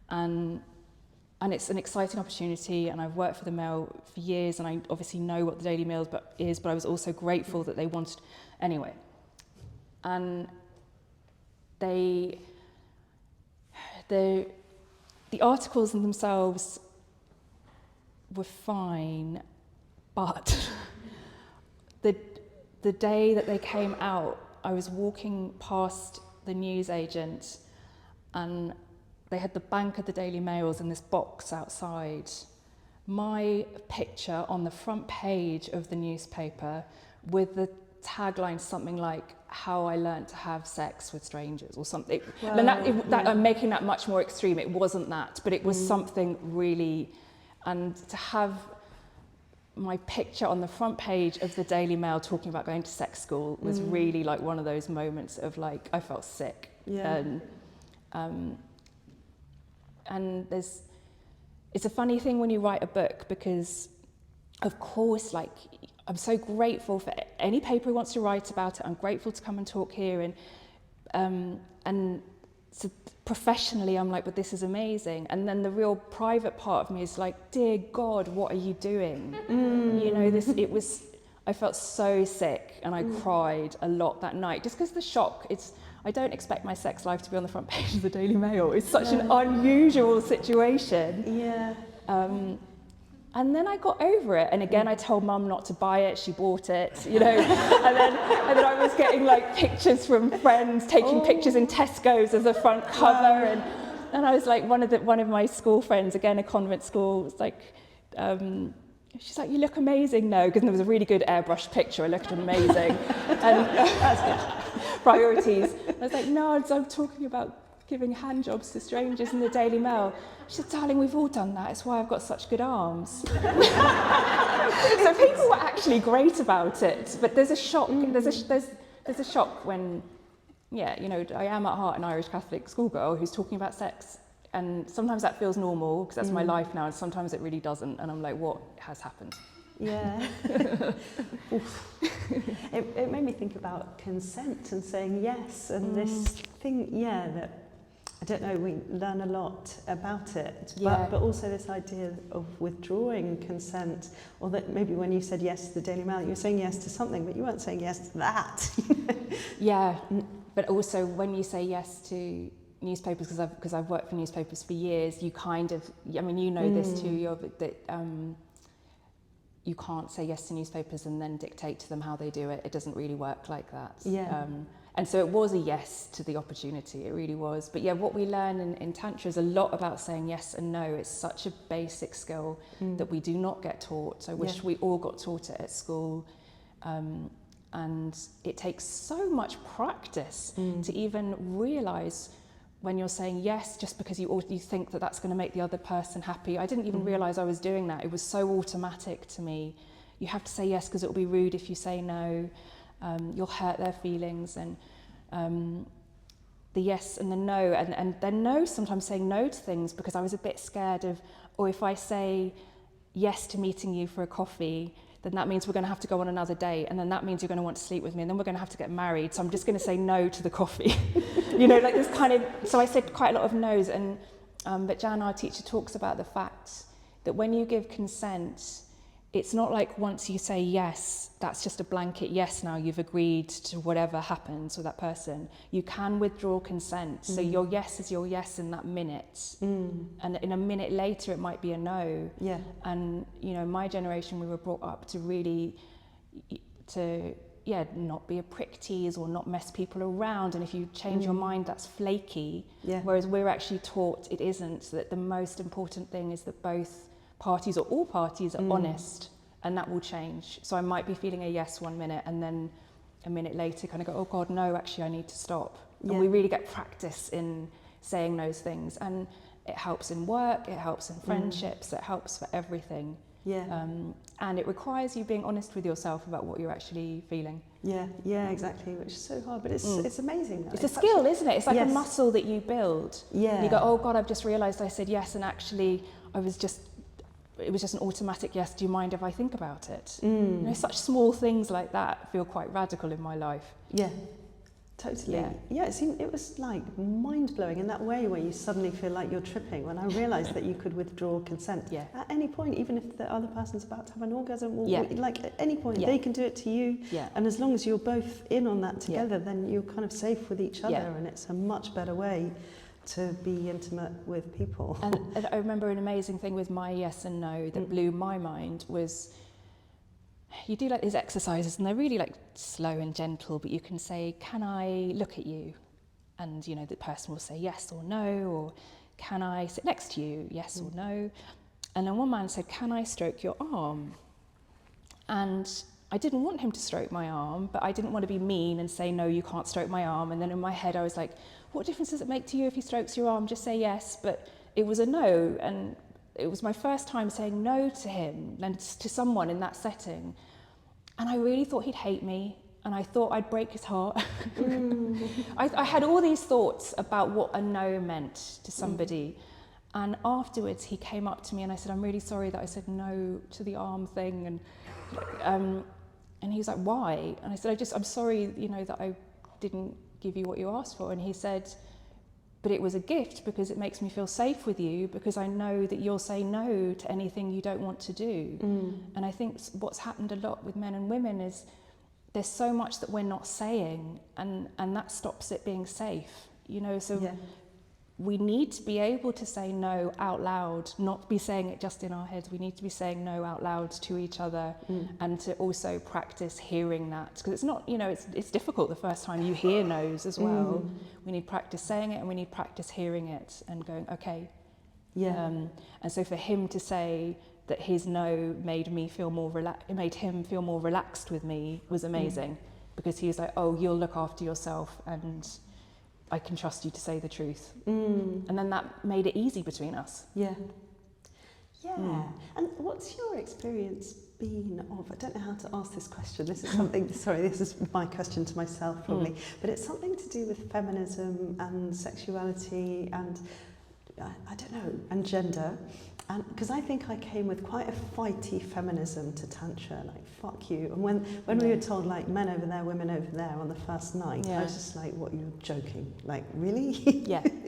and and it's an exciting opportunity, and I've worked for the Mail for years, and I obviously know what the Daily Mail is, but I was also grateful that they wanted, anyway. And the articles in themselves were fine, but the day that they came out, I was walking past the newsagent, and they had the bank of the Daily Mails in this box outside. My picture on the front page of the newspaper with the tagline something like, "How I learned to have sex with strangers," or something. Wow. And I'm making that much more extreme. It wasn't that, but it was something really, and to have my picture on the front page of the Daily Mail talking about going to sex school was really like one of those moments of like, I felt sick. Yeah. And it's a funny thing when you write a book, because of course, like, I'm so grateful for any paper who wants to write about it. I'm grateful to come and talk here, and so professionally I'm like, but this is amazing. And then the real private part of me is like, dear God, what are you doing? You know, I felt so sick, and I cried a lot that night, just because the shock, I don't expect my sex life to be on the front page of the Daily Mail. It's such an unusual situation. Yeah. And then I got over it, and again I told Mum not to buy it. She bought it, you know. and then I was getting like pictures from friends, taking pictures in Tesco's as a front cover, and I was like, one of my school friends, again a convent school, was like, she's like, "You look amazing now," because there was a really good airbrushed picture. I looked amazing, and that's good. Priorities. I was like, "No, I'm talking about giving hand jobs to strangers in the Daily Mail." She said, "Darling, we've all done that. It's why I've got such good arms." So people were actually great about it, but there's a shock. There's a shock when, yeah, you know, I am at heart an Irish Catholic schoolgirl who's talking about sex, and sometimes that feels normal because that's my life now, and sometimes it really doesn't, and I'm like, what has happened? Yeah. It made me think about consent and saying yes, and this thing, that I don't know, we learn a lot about it, but also this idea of withdrawing consent, or that maybe when you said yes to the Daily Mail, you were saying yes to something, but you weren't saying yes to that. Yeah, but also when you say yes to newspapers, because I've worked for newspapers for years, you kind of, I mean, you know this too, you can't say yes to newspapers and then dictate to them how they do it. It doesn't really work like that. Yeah. And so it was a yes to the opportunity, it really was. But yeah, what we learn in Tantra is a lot about saying yes and no. It's such a basic skill that we do not get taught. I wish we all got taught it at school. And it takes so much practice to even realise when you're saying yes, just because you think that that's going to make the other person happy. I didn't even realise I was doing that. It was so automatic to me. You have to say yes because it will be rude if you say no. You'll hurt their feelings, and the yes and the no, and then no, sometimes saying no to things because I was a bit scared of, or if I say yes to meeting you for a coffee, then that means we're going to have to go on another date, and then that means you're going to want to sleep with me, and then we're going to have to get married, so I'm just going to say no to the coffee. You know, like this kind of, so I said quite a lot of no's, and but Jan, our teacher, talks about the fact that when you give consent, it's not like once you say yes, that's just a blanket yes now, you've agreed to whatever happens with that person. You can withdraw consent. So your yes is your yes in that minute. And in a minute later, it might be a no. Yeah. And, you know, my generation, we were brought up to really, not be a prick tease or not mess people around. And if you change your mind, that's flaky. Yeah. Whereas we're actually taught it isn't, that the most important thing is that both parties or all parties are honest, and that will change. So I might be feeling a yes 1 minute, and then a minute later kind of go, oh God, no, actually I need to stop. Yeah. And we really get practice in saying those things, and it helps in work, it helps in friendships, it helps for everything. Yeah. And it requires you being honest with yourself about what you're actually feeling. Yeah, exactly, which is so hard, but it's amazing. It's a skill, isn't it? It's like a muscle that you build. Yeah. And you go, oh God, I've just realised I said yes, and actually it was just an automatic yes, do you mind if I think about it? You know, such small things like that feel quite radical in my life. Yeah, totally. Yeah. Yeah, it was like mind-blowing in that way where you suddenly feel like you're tripping, when I realised that you could withdraw consent Yeah. at any point, even if the other person's about to have an orgasm, or Yeah. like at any point, Yeah. they can do it to you. Yeah. And as long as you're both in on that together, then you're kind of safe with each other, Yeah. and it's a much better way to be intimate with people. And I remember an amazing thing with my yes and no that blew my mind was, you do like these exercises and they're really like slow and gentle, but you can say, can I look at you? And you know, the person will say yes or no, or can I sit next to you? Yes or no. And then one man said, can I stroke your arm? And I didn't want him to stroke my arm, but I didn't want to be mean and say, no, you can't stroke my arm. And then in my head I was like, what difference does it make to you if he strokes your arm? Just say yes. But it was a no, and it was my first time saying no to him and to someone in that setting. And I really thought he'd hate me, and I thought I'd break his heart. I had all these thoughts about what a no meant to somebody. And afterwards he came up to me and I said, I'm really sorry that I said no to the arm thing. And he was like, why? And I said, I'm sorry, you know, that I didn't give you what you asked for. And he said, but it was a gift because it makes me feel safe with you, because I know that you'll say no to anything you don't want to do. And I think what's happened a lot with men and women is there's so much that we're not saying, and that stops it being safe, you know. So we need to be able to say no out loud, not be saying it just in our heads. We need to be saying no out loud to each other, and to also practice hearing that, because it's not, you know, it's difficult the first time you hear no's as well. We need practice saying it, and we need practice hearing it and going, okay. And so for him to say that his no made me feel more it made him feel more relaxed with me was amazing, because he was like, oh, you'll look after yourself and I can trust you to say the truth. And then that made it easy between us. And what's your experience been of, I don't know how to ask this question, this is something, sorry, this is my question to myself probably, but it's something to do with feminism and sexuality and I don't know, and gender. And because I think I came with quite a fighty feminism to Tantra, like fuck you. And when we were told like men over there, women over there on the first night, I was just like, what, you're joking? Like, really?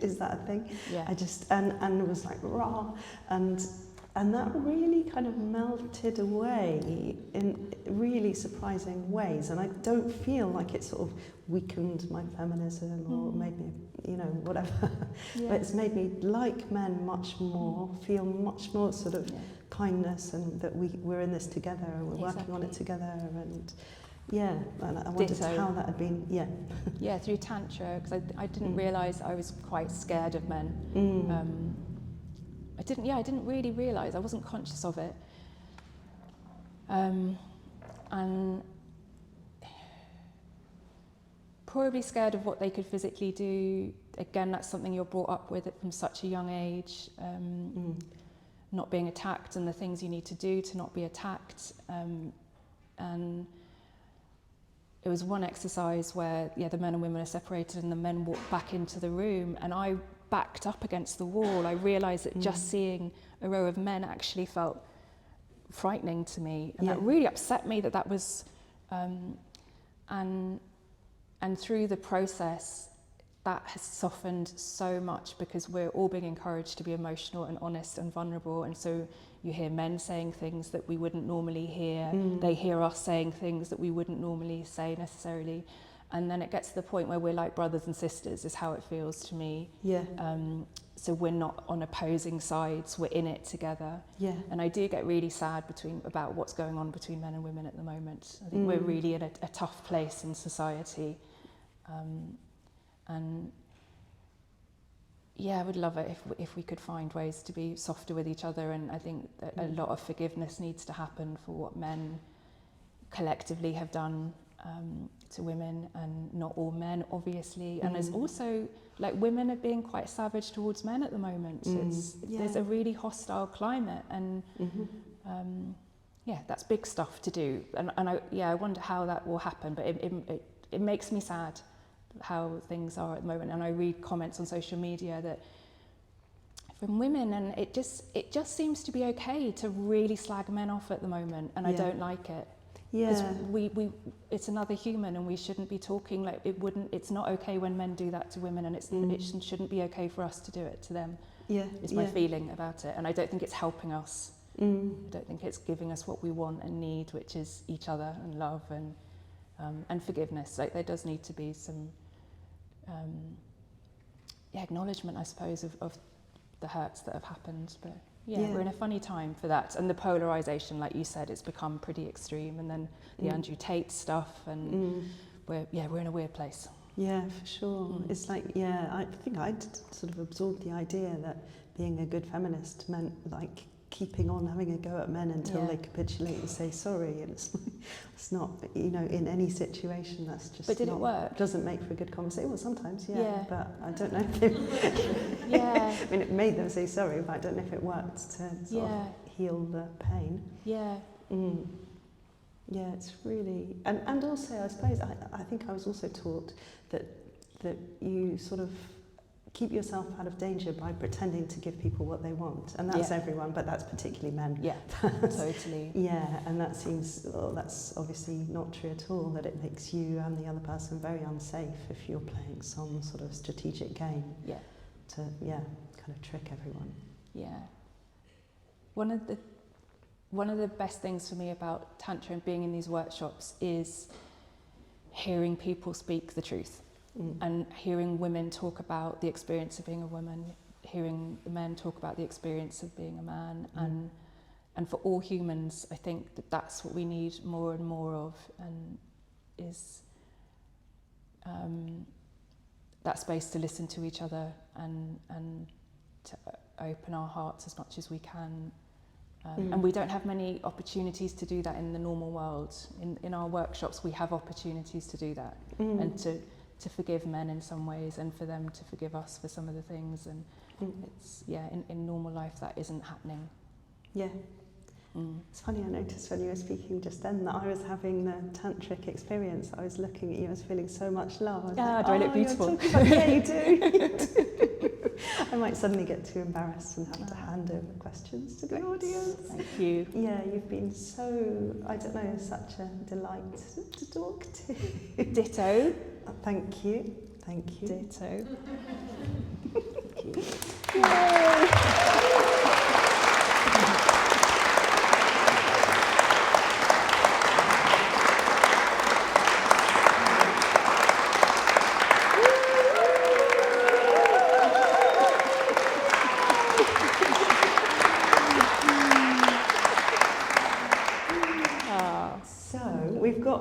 Is that a thing? I just, and was like, raw. And that really kind of melted away in really surprising ways. And I don't feel like it sort of weakened my feminism or made me, you know, whatever. But it's made me like men much more, feel much more sort of kindness, and that we're in this together and we're working on it together. And and I wondered how that had been, through Tantra, because I didn't realise I was quite scared of men. I didn't really realise, I wasn't conscious of it. And probably scared of what they could physically do. Again, that's something you're brought up with from such a young age. Not being attacked and the things you need to do to not be attacked. And it was one exercise where, the men and women are separated and the men walk back into the room, and I backed up against the wall. I realised that just seeing a row of men actually felt frightening to me, and that really upset me that was, and through the process, that has softened so much, because we're all being encouraged to be emotional and honest and vulnerable, and so you hear men saying things that we wouldn't normally hear. They hear us saying things that we wouldn't normally say necessarily. And then it gets to the point where we're like brothers and sisters, is how it feels to me. So we're not on opposing sides, we're in it together. And I do get really sad about what's going on between men and women at the moment. I think we're really in a tough place in society. And I would love it if we could find ways to be softer with each other. And I think that a lot of forgiveness needs to happen for what men collectively have done to women, and not all men, obviously. And there's also, like, women are being quite savage towards men at the moment. There's a really hostile climate, and that's big stuff to do. And I wonder how that will happen, but it makes me sad how things are at the moment. And I read comments on social media that from women, and it just seems to be okay to really slag men off at the moment, and I don't like it. Yeah. It's another human, and we shouldn't be talking like it's not okay when men do that to women, and it shouldn't be okay for us to do it to them. Yeah. Is my feeling about it, and I don't think it's helping us. I don't think it's giving us what we want and need, which is each other and love and forgiveness. Like there does need to be some acknowledgement, I suppose, of the hurts that have happened. But we're in a funny time for that, and the polarisation, like you said, it's become pretty extreme. And then the Andrew Tate stuff, and we're in a weird place. Yeah, for sure. It's like, I think I'd sort of absorbed the idea that being a good feminist meant like keeping on having a go at men until they capitulate and say sorry. And it's not, in any situation, that's just. But did it work? Doesn't make for a good conversation. Well, sometimes, but I don't know if it. I mean, it made them say sorry, but I don't know if it worked to sort of heal the pain. Yeah. Yeah, it's really, and also I suppose I think I was also taught that you sort of keep yourself out of danger by pretending to give people what they want, and that's everyone, but that's particularly men. Yeah, totally. Yeah, and that seems, that's obviously not true at all, that it makes you and the other person very unsafe if you're playing some sort of strategic game to kind of trick everyone. Yeah. One of the best things for me about Tantra and being in these workshops is hearing people speak the truth and hearing women talk about the experience of being a woman, hearing men talk about the experience of being a man, and for all humans, I think that's what we need more and more of, and is that space to listen to each other and to open our hearts as much as we can. And we don't have many opportunities to do that in the normal world. In our workshops, we have opportunities to do that and to forgive men in some ways, and for them to forgive us for some of the things. And it's in normal life that isn't happening. Yeah. It's funny, I noticed when you were speaking just then that I was having the tantric experience. I was looking at you, I was feeling so much love. I was do I look beautiful? Yeah, you do. I might suddenly get too embarrassed and have to hand over questions to the audience. Thank you. Yeah, you've been so, I don't know, such a delight to talk to. Ditto. Thank you. Thank you. Ditto. Thank you. Yay!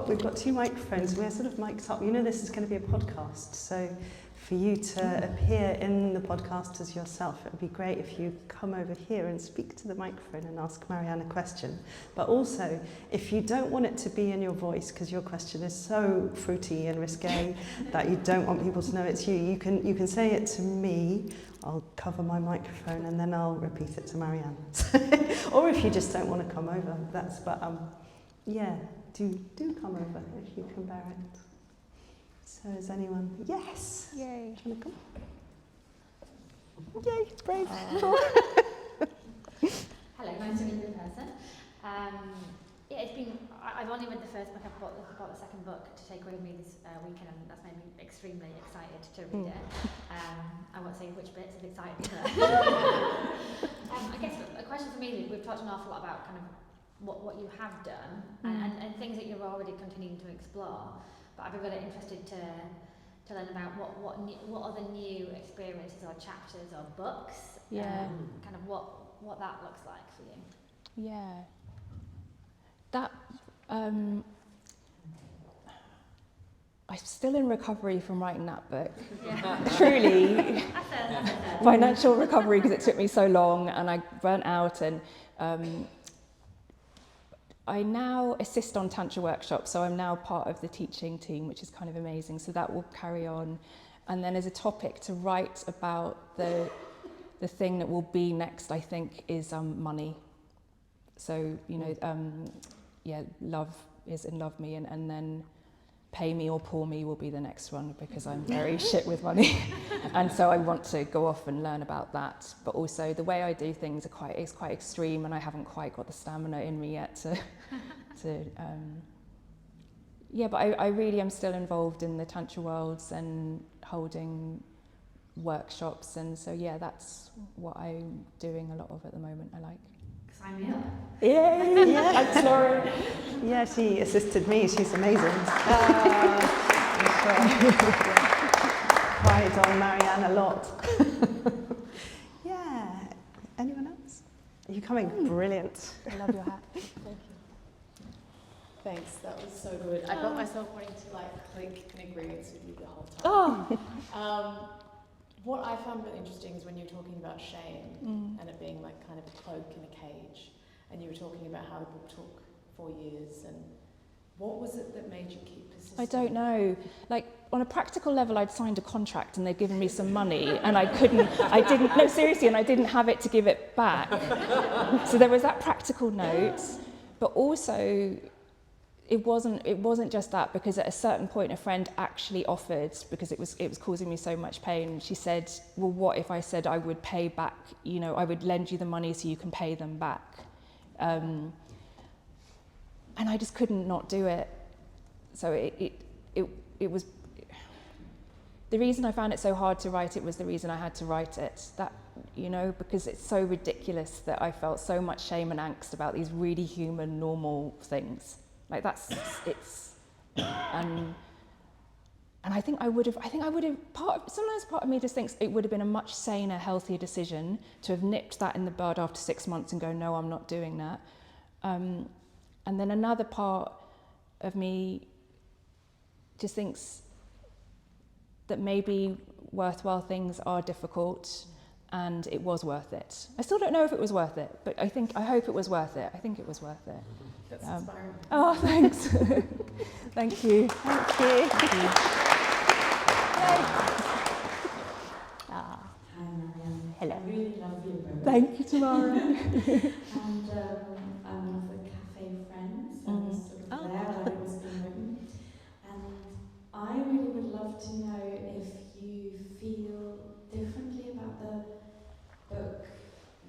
We've got two microphones. We're sort of mic'd up. This is going to be a podcast, so for you to appear in the podcast as yourself, it would be great if you come over here and speak to the microphone and ask Marianne a question. But also, if you don't want it to be in your voice because your question is so fruity and risque that you don't want people to know it's you, you can say it to me. I'll cover my microphone and then I'll repeat it to Marianne. Or if you just don't want to come over, do come over if you can bear it. So is anyone? Yes! Yay! Do you want to come? Yay, brave! Hello, nice to meet you in person. It's been, I've only read the first book, I've got the second book to take away with me this weekend, and that's made me extremely excited to read it. I won't say which bits of excited. I guess a question for me, we've talked an awful lot about kind of what you have done and things that you're already continuing to explore, but I'd be really interested to learn about what other new experiences or chapters or books, kind of what that looks like for you. Yeah. That I'm still in recovery from writing that book. Yeah. Truly, financial recovery, because it took me so long and I burnt out, and I now assist on Tantra workshops, so I'm now part of the teaching team, which is kind of amazing, so that will carry on. And then as a topic to write about, the thing that will be next, I think, is money. So, love is in Love Me, and then Pay Me or Poor Me will be the next one, because I'm very shit with money. And so I want to go off and learn about that. But also the way I do things is quite extreme, and I haven't quite got the stamina in me yet to yeah, but I really am still involved in the Tantra worlds and holding workshops, and so yeah, that's what I'm doing a lot of at the moment. I like. Sign me up. Yay! Yeah. Thanks, Laura. Yeah, she assisted me. She's amazing. Cried on Marianne a lot. Yeah. Anyone else? Are you coming? Brilliant. I love your hat. Thank you. Thanks, that was so good. I felt myself wanting to like click and agree with you the whole time. Oh. What I found really interesting is when you're talking about shame and it being like kind of a cloak in a cage, and you were talking about how the book took 4 years, and what was it that made you keep persisting? I don't know. Like, on a practical level, I'd signed a contract and they'd given me some money, and I didn't, no, seriously, and I didn't have it to give it back. So there was that practical note, but also it wasn't just that, because at a certain point a friend actually offered, because it was causing me so much pain. She said, well, what if I said I would pay back, you know, I would lend you the money so you can pay them back. And I just couldn't not do it. So it was, the reason I found it so hard to write it was the reason I had to write it. That, you know, because it's so ridiculous that I felt so much shame and angst about these really human, normal things. Like and I think I would have, sometimes part of me just thinks it would have been a much saner, healthier decision to have nipped that in the bud after 6 months and go, no, I'm not doing that. And then another part of me just thinks that maybe worthwhile things are difficult, and it was worth it. I still don't know if it was worth it, but I hope it was worth it. I think it was worth it. That's inspiring. Oh, thanks. Thank you. Thank you. Hi Marianne. Hello. I really love your book. Thank you, Tamara. And I'm one of the cafe friends. I was sort of there when it was being written. And I really would love to know if you feel differently about the book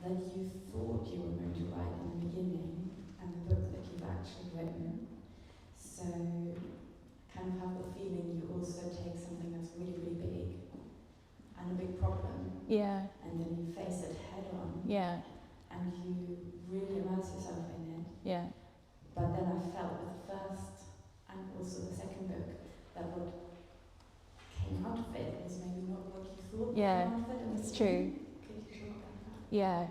that you thought you were going to write in the beginning and the book that you've actually written. So kind of have the feeling you also take something that's really, really big and a big problem, Yeah. and then you face it head on, Yeah. and you really immerse yourself in it. Yeah. But then I felt with the first and also the second book that what came out of it was maybe not what you thought Yeah, came out of it. And it's true. Could you talk about that? Yeah.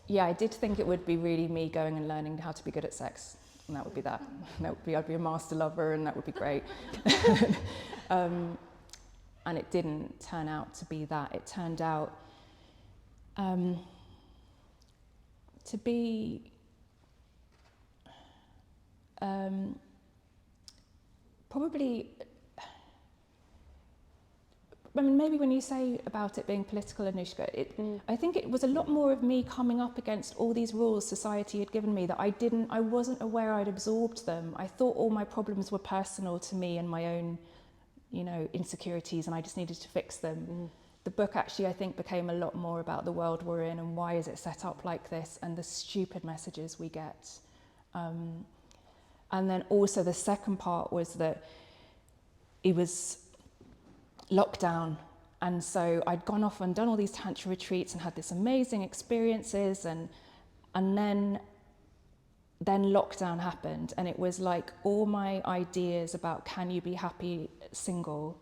Yeah, I did think it would be really me going and learning how to be good at sex, and that would be that. I'd be a master lover, and that would be great. And it didn't turn out to be that. It turned out to be probably, I mean, maybe when you say about it being political, Anouchka, I think it was a lot more of me coming up against all these rules society had given me that I wasn't aware I'd absorbed them. I thought all my problems were personal to me and my own, you know, insecurities, and I just needed to fix them. The book actually, I think, became a lot more about the world we're in and why is it set up like this and the stupid messages we get. And then also the second part was that it was lockdown, and so I'd gone off and done all these tantra retreats and had this amazing experiences, and then lockdown happened, and it was like all my ideas about can you be happy single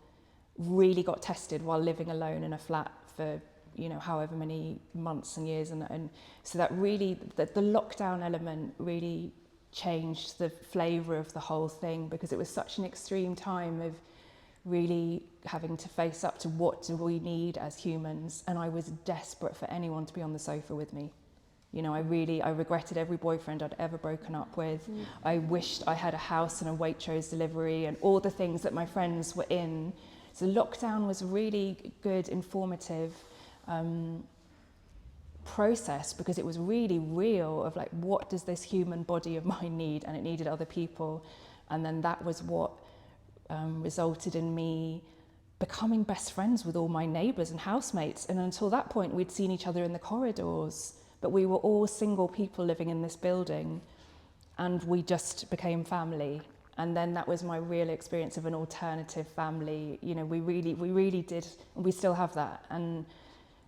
really got tested while living alone in a flat for, you know, however many months and years, and so that really the lockdown element really changed the flavour of the whole thing, because it was such an extreme time of really having to face up to what do we need as humans, and I was desperate for anyone to be on the sofa with me. You know, I regretted every boyfriend I'd ever broken up with. I wished I had a house and a Waitrose delivery and all the things that my friends were in. So lockdown was a really good, informative process, because it was really real of like, what does this human body of mine need? And it needed other people. And then that was what resulted in me becoming best friends with all my neighbours and housemates. And until that point, we'd seen each other in the corridors, but we were all single people living in this building. and we just became family. And then that was my real experience of an alternative family. You know, we really did, and we still have that. And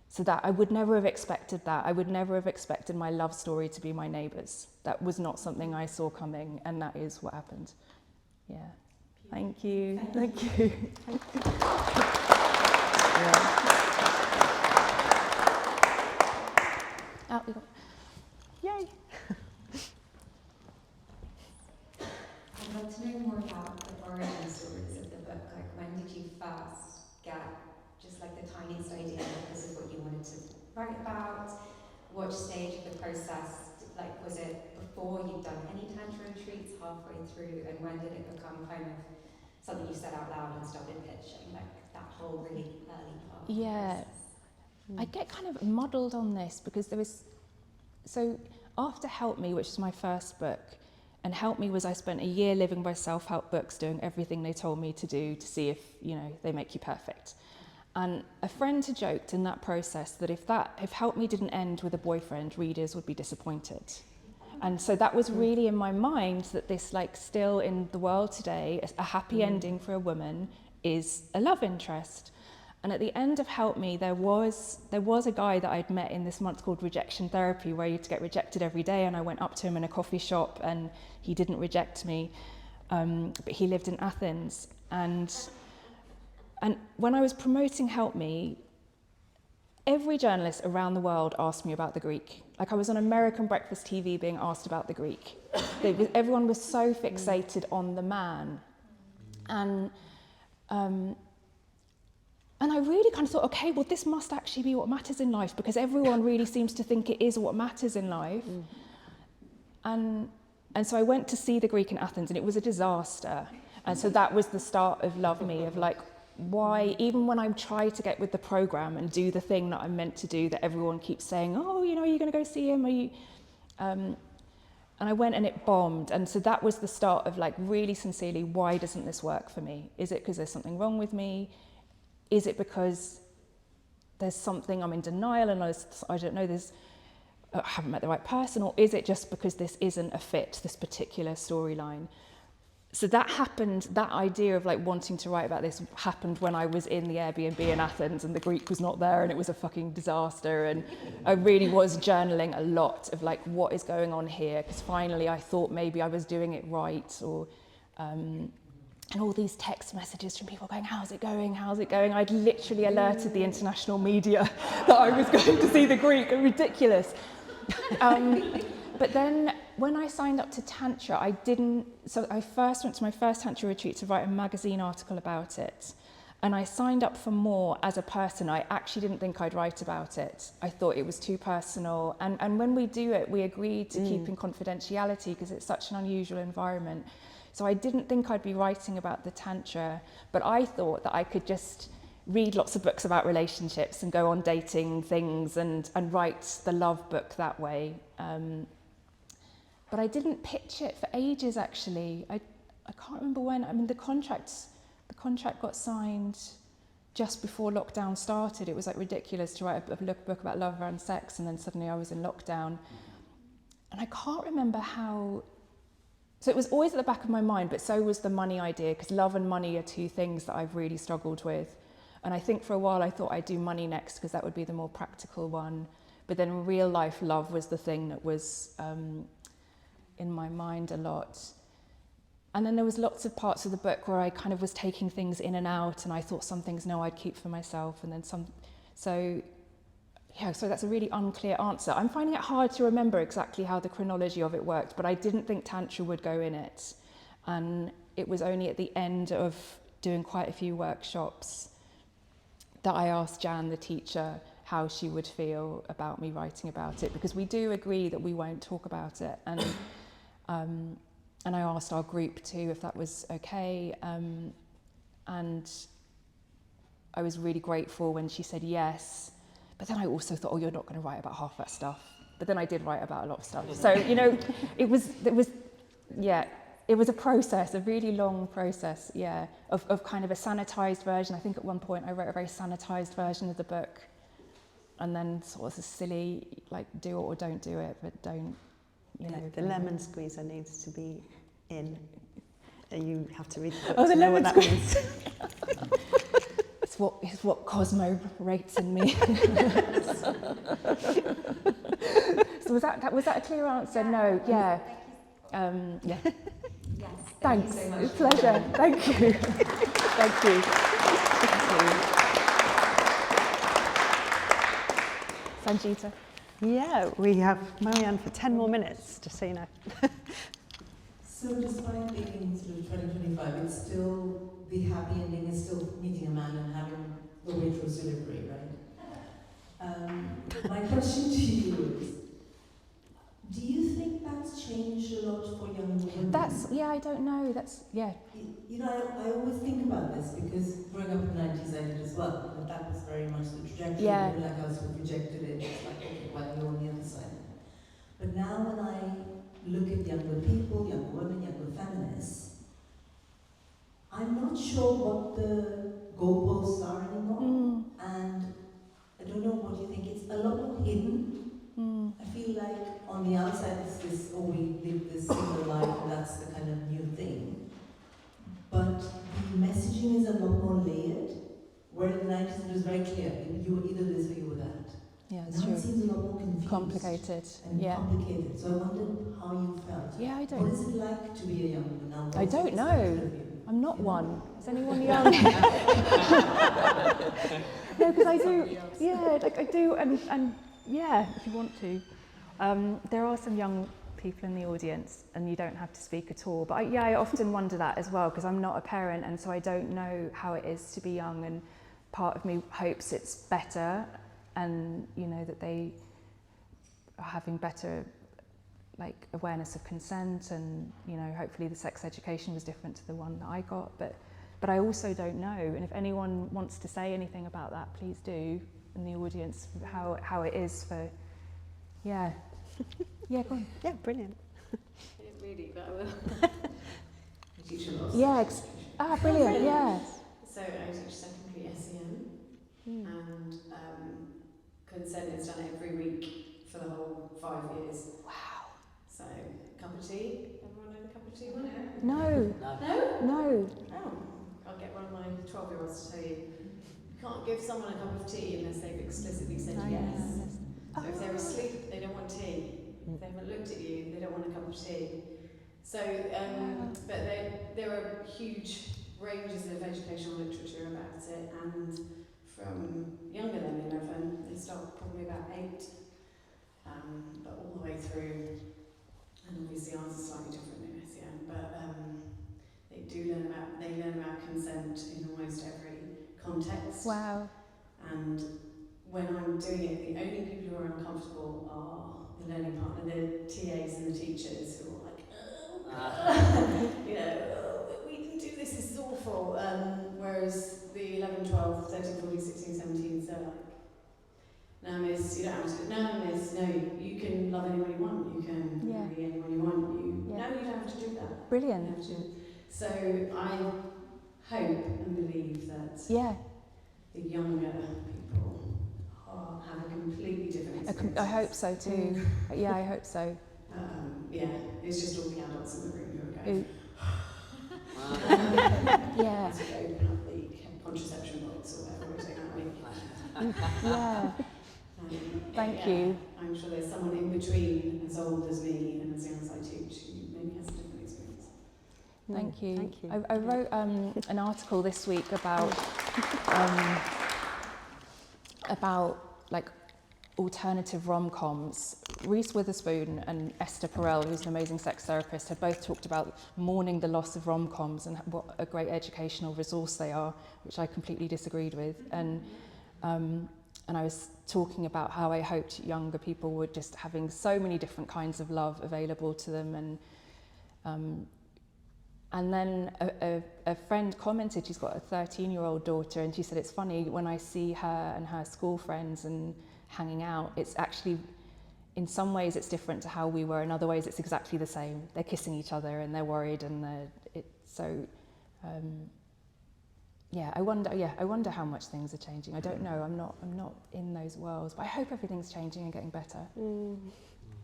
so that I would never have expected that. I would never have expected my love story to be my neighbours. That was not something I saw coming, and that is what happened. Yeah. Thank you. Thank you. Yeah. Out we go. Yay. I'd love to know more about the origin stories of the book. Like, when did you first get just like the tiniest idea that this is what you wanted to write about? What stage of the process, like, was it before you'd done any tantra retreats, halfway through, and when did it become kind of something you said out loud and started pitching, like that whole really early part? Yeah, I get kind of muddled on this because there was, so after Help Me, which is my first book, and Help Me was I spent a year living by self-help books, doing everything they told me to do to see if, you know, they make you perfect. And a friend had joked in that process that if Help Me didn't end with a boyfriend, readers would be disappointed. And so that was really in my mind, that this, like, still in the world today, a happy ending for a woman is a love interest. And at the end of Help Me, there was a guy that I'd met in this month called Rejection Therapy, where you had to get rejected every day, and I went up to him in a coffee shop and he didn't reject me, but he lived in Athens. And when I was promoting Help Me, every journalist around the world asked me about the Greek. Like, I was on American breakfast TV being asked about the Greek. Everyone was so fixated on the man. And I really kind of thought, okay, well, this must actually be what matters in life, because everyone really seems to think it is what matters in life. And so I went to see the Greek in Athens, and it was a disaster. And so that was the start of Love Me, of like, why, even when I try to get with the program and do the thing that I'm meant to do, that everyone keeps saying, oh, you know, are you going to go see him? Are you? And I went and it bombed. And so that was the start of, like, really sincerely, why doesn't this work for me? Is it because there's something wrong with me? Is it because there's something I'm in denial and I don't know, I haven't met the right person? Or is it just because this isn't a fit, this particular storyline? So that happened, that idea of, like, wanting to write about this happened when I was in the Airbnb in Athens and the Greek was not there and it was a fucking disaster. And I really was journaling a lot of, like, what is going on here? Because finally I thought maybe I was doing it right, or... and all these text messages from people going, how's it going, how's it going? I'd literally alerted the international media that I was going to see the Greek. Ridiculous. But then when I signed up to Tantra, I first went to my first Tantra retreat to write a magazine article about it. And I signed up for more as a person. I actually didn't think I'd write about it. I thought it was too personal. And when we do it, we agreed to keep in confidentiality because it's such an unusual environment. So I didn't think I'd be writing about the Tantra, but I thought that I could just read lots of books about relationships and go on dating things and write the love book that way. But I didn't pitch it for ages, actually. I can't remember when. I mean, the contract got signed just before lockdown started. It was, like, ridiculous to write a book about love and sex, and then suddenly I was in lockdown. And I can't remember how... So it was always at the back of my mind, but so was the money idea, because love and money are two things that I've really struggled with. And I think for a while I thought I'd do money next because that would be the more practical one. But then real life love was the thing that was in my mind a lot. And then there was lots of parts of the book where I kind of was taking things in and out, and I thought some things, no, I'd keep for myself, and then some. So that's a really unclear answer. I'm finding it hard to remember exactly how the chronology of it worked, but I didn't think Tantra would go in it. And it was only at the end of doing quite a few workshops that I asked Jan, the teacher, how she would feel about me writing about it, because we do agree that we won't talk about it. And I asked our group too if that was okay. And I was really grateful when she said yes. But then I also thought, oh, you're not going to write about half that stuff. But then I did write about a lot of stuff. So, you know, it was a process, a really long process, of kind of a sanitized version. I think at one point I wrote a very sanitized version of the book, and then sort of a silly, like, do it or don't do it, but don't you know, The lemon squeezer needs to be in. You have to read the book Oh, to the know what lemon that means. It's what Cosmo rates in me. So was that a clear answer? Yeah. No. Yeah. Yeah. Yes. Thanks. Thank you so much. It's a pleasure. Thank you. Thank you. Thank you. Sanjita. Yeah, we have Marianne for 10 more minutes, just so you know. So despite being sort of 2025, it's still, the happy ending is still meeting a man and having the Waitrose delivery, right? My question to you is, do you think that's changed a lot for young women? I don't know. You know, I always think about this because growing up in the 90s I did as well, and that was very much the trajectory. Yeah. People like us who rejected it, it's like, okay, well, you're on the other side. But now when I look at younger people, younger women, younger feminists, I'm not sure what the goalposts are anymore. And I don't know what you think. It's a lot more hidden. I feel like on the outside it's this, oh, we live this single life and that's the kind of new thing. But the messaging is a lot more layered. Where in the 90s it was very clear, you were either this or you were that. Yeah, Now it's true. it seems a lot more confused. Complicated. And Yeah. complicated. So I wondered how you felt. Yeah, I don't. What is it like to be a young woman now? I don't What's know. expected of you? I'm not You know? one. Is anyone young? No, because I do. Yeah, like I do, and yeah, if you want to. There are some young people in the audience, and you don't have to speak at all. But I often wonder that as well, because I'm not a parent, and so I don't know how it is to be young. And part of me hopes it's better, and you know that they are having better like awareness of consent, and you know hopefully the sex education was different to the one that I got. But I also don't know, and if anyone wants to say anything about that, please do in the audience, how it is for, yeah. Yeah, go on. Yeah, brilliant. I didn't really, but I will. I teach a lot of Yeah, sex brilliant, yeah. So I teach secondary SEN, and consent is done every week for the whole 5 years. Wow. So, cup of tea. Everyone know the cup of tea one? No. No? No. Oh, I'll get one of my 12-year-olds to tell you. You can't give someone a cup of tea unless they've explicitly said yes. So if they're asleep, they don't want tea. If they haven't looked at you, they don't want a cup of tea. So, but there are huge ranges of educational literature about it, and from younger than 11, they start probably about 8, but all the way through, and obviously ours is slightly different in SEN, but they learn about consent in almost every context. Wow. And when I'm doing it, the only people who are uncomfortable are the learning partner, the TAs and the teachers who are like, you know, we didn't do this is awful. Whereas the 11, 12, 13, 14, 16, 17s, they're like, no, miss, you don't have to. No, miss, no, you can love anyone you want. You can marry anyone you want. No, you don't have to do that. Brilliant. You have to. So I hope and believe that the younger people have a completely different experience. I hope so too. Yeah, I hope so. Yeah, it's just all the adults in the room who are going. Yeah. As we open up the contraception box or whatever we're doing that week. Yeah. Thank you. I'm sure there's someone in between as old as me and as young as I teach who maybe has a different experience. Thank you. Thank you. I wrote an article this week about like alternative rom-coms. Reese Witherspoon and Esther Perel, who's an amazing sex therapist, had both talked about mourning the loss of rom-coms and what a great educational resource they are, which I completely disagreed with. And I was talking about how I hoped younger people were just having so many different kinds of love available to them. And then a friend commented, she's got a 13-year-old daughter, and she said, it's funny, when I see her and her school friends and hanging out, it's actually, in some ways it's different to how we were, in other ways it's exactly the same. They're kissing each other and they're worried, and I wonder how much things are changing. I don't know, I'm not in those worlds, but I hope everything's changing and getting better.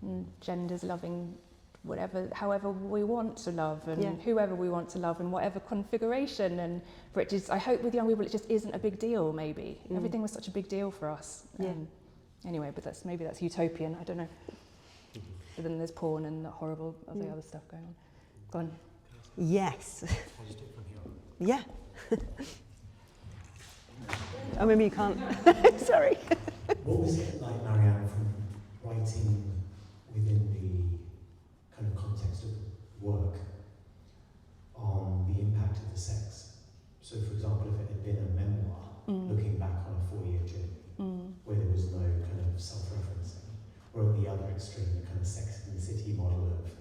and genders loving whatever, however we want to love, and Yeah. whoever we want to love, in whatever configuration. And for it just, I hope with young people it just isn't a big deal. Maybe everything was such a big deal for us. Yeah. Anyway, but maybe that's utopian. I don't know. But then there's porn and the horrible other stuff going on. Go on. Yes. Yeah. Oh, maybe you can't. Sorry. What was it like, Marianne, from writing within the kind of context of work on the impact of the sex? So, for example, if it had been a memoir, looking back on a 4-year journey, where there was no kind of self-referencing, or at the other extreme, the kind of Sex and the City model of,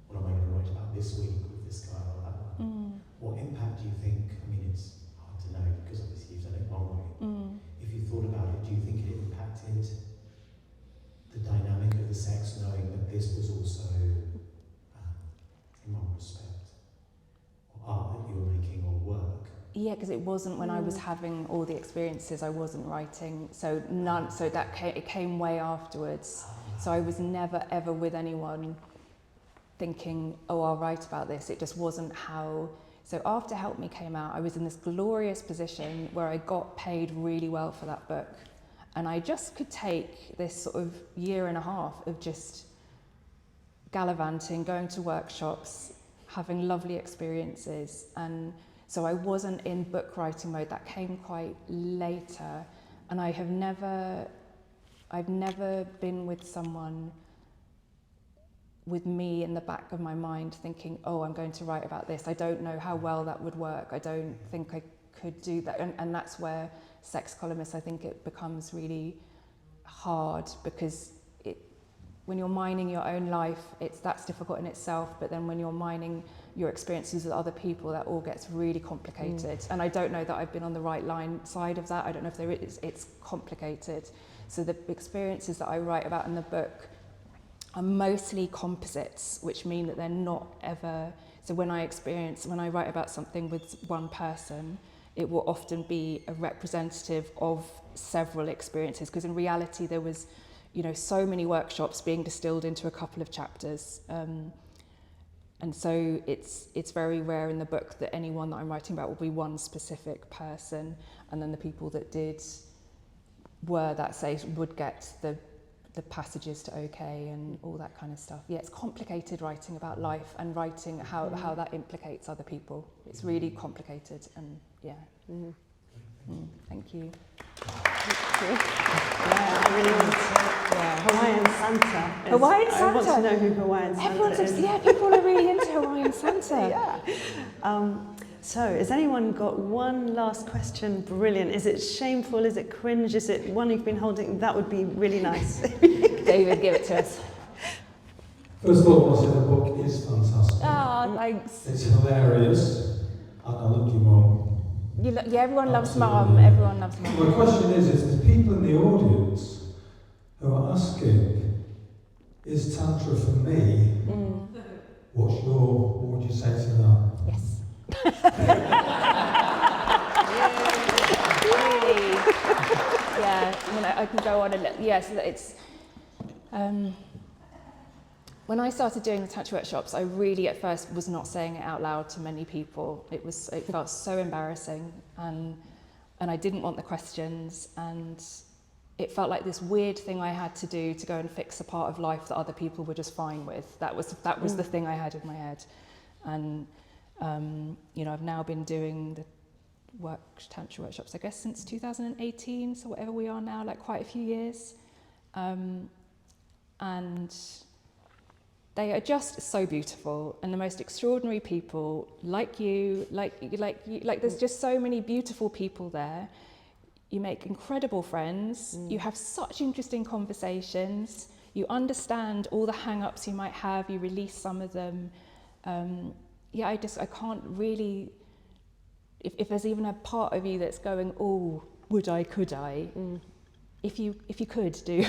what am I going to write about this week with this guy or that one? What impact do you think, I mean, it's hard to know because obviously you've done it one way. If you thought about it, do you think it impacted the dynamic of the sex, knowing that this was also, in one respect, or art that you were making or work? Yeah, because it wasn't when I was having all the experiences, I wasn't writing, so none. So it came way afterwards. So I was never ever with anyone thinking, oh, I'll write about this. It just wasn't how. So after Help Me came out, I was in this glorious position where I got paid really well for that book, and I just could take this sort of year and a half of just gallivanting, going to workshops, having lovely experiences. And so I wasn't in book writing mode. That came quite later, and I've never been with someone with me in the back of my mind thinking, oh, I'm going to write about this. I don't know how well that would work. I don't think I could do that. And that's where sex columnists, I think it becomes really hard, because when you're mining your own life, that's difficult in itself. But then when you're mining your experiences with other people, that all gets really complicated. And I don't know that I've been on the right side of that. I don't know if there is. It's complicated. So the experiences that I write about in the book are mostly composites, which mean that they're not ever. So when I write about something with one person, it will often be a representative of several experiences, because in reality there was, so many workshops being distilled into a couple of chapters. And so it's very rare in the book that anyone that I'm writing about will be one specific person, and then the people that would get the passages to okay and all that kind of stuff. Yeah, it's complicated writing about life and writing how that implicates other people. It's really complicated, and yeah. Thank you. Yeah, I really want to. Yeah. Hawaiian Santa. Hawaiian Santa. I want to know who Hawaiian Santa is. Yeah, people are really into Hawaiian Santa. Yeah. So, has anyone got one last question? Brilliant. Is it shameful? Is it cringe? Is it one you've been holding? That would be really nice. David, give it to us. First of all, I say the book is fantastic. Oh, thanks. It's hilarious. I love you, Mum. Everyone loves Mum. Absolutely. Everyone loves Mum. My question is the people in the audience who are asking, is Tantra for me? What would you say to that? Yes. Yeah, I can go on a little. Yes, it's. When I started doing the Tantra workshops, I really at first was not saying it out loud to many people. It felt so embarrassing, and I didn't want the questions, and it felt like this weird thing I had to do to go and fix a part of life that other people were just fine with. That was the thing I had in my head, and I've now been doing the Tantra workshops, I guess, since 2018, so whatever we are now, like quite a few years, and they are just so beautiful, and the most extraordinary people, like you, like there's just so many beautiful people there. You make incredible friends, you have such interesting conversations, you understand all the hang-ups you might have, you release some of them. I can't really, if there's even a part of you that's going, oh, could I? If you could do.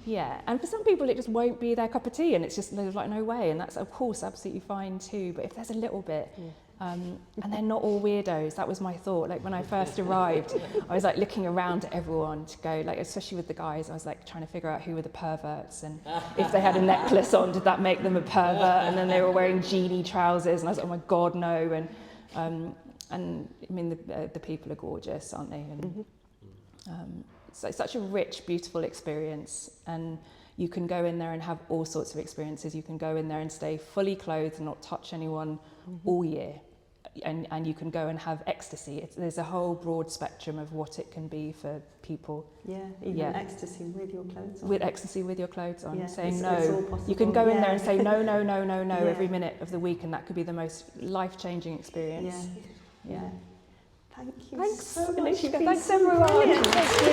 Yeah, and for some people it just won't be their cup of tea, and it's just, there's like no way, and that's of course absolutely fine too, but if there's a little bit, And they're not all weirdos. That was my thought. Like when I first arrived, I was like looking around at everyone to go, like especially with the guys, I was like trying to figure out who were the perverts and if they had a necklace on, did that make them a pervert? And then they were wearing genie trousers, and I was like, oh my God, no. And I mean, the people are gorgeous, aren't they? And so it's such a rich, beautiful experience. And you can go in there and have all sorts of experiences. You can go in there and stay fully clothed and not touch anyone all year. And you can go and have ecstasy. There's a whole broad spectrum of what it can be for people. Yeah, even ecstasy with your clothes on. With ecstasy with your clothes on, saying it's no. all possible. You can go in there and say no, no, no, no, no every minute of the week, and that could be the most life-changing experience. Yeah. Thank you Thanks so much. Anouchka. Thanks everyone. Thank you. Thank you.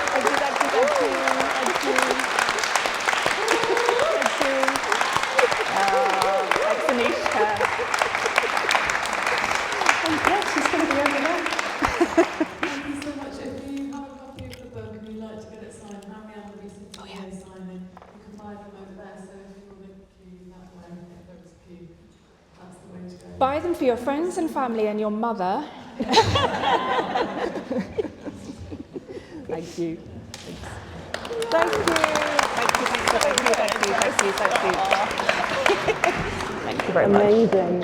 Thank you. Thank you. Thanks Anouchka. She's going to be over there. Thank you so much. If you have a copy of the book and you'd like to get it signed, Marianne will be sitting here signing. You can buy them over there, so if you want to queue that way, if there is a queue, that's the way to go. Buy them for your friends and family and your mother. Thank you. Thank you. Thank you very much. Amazing.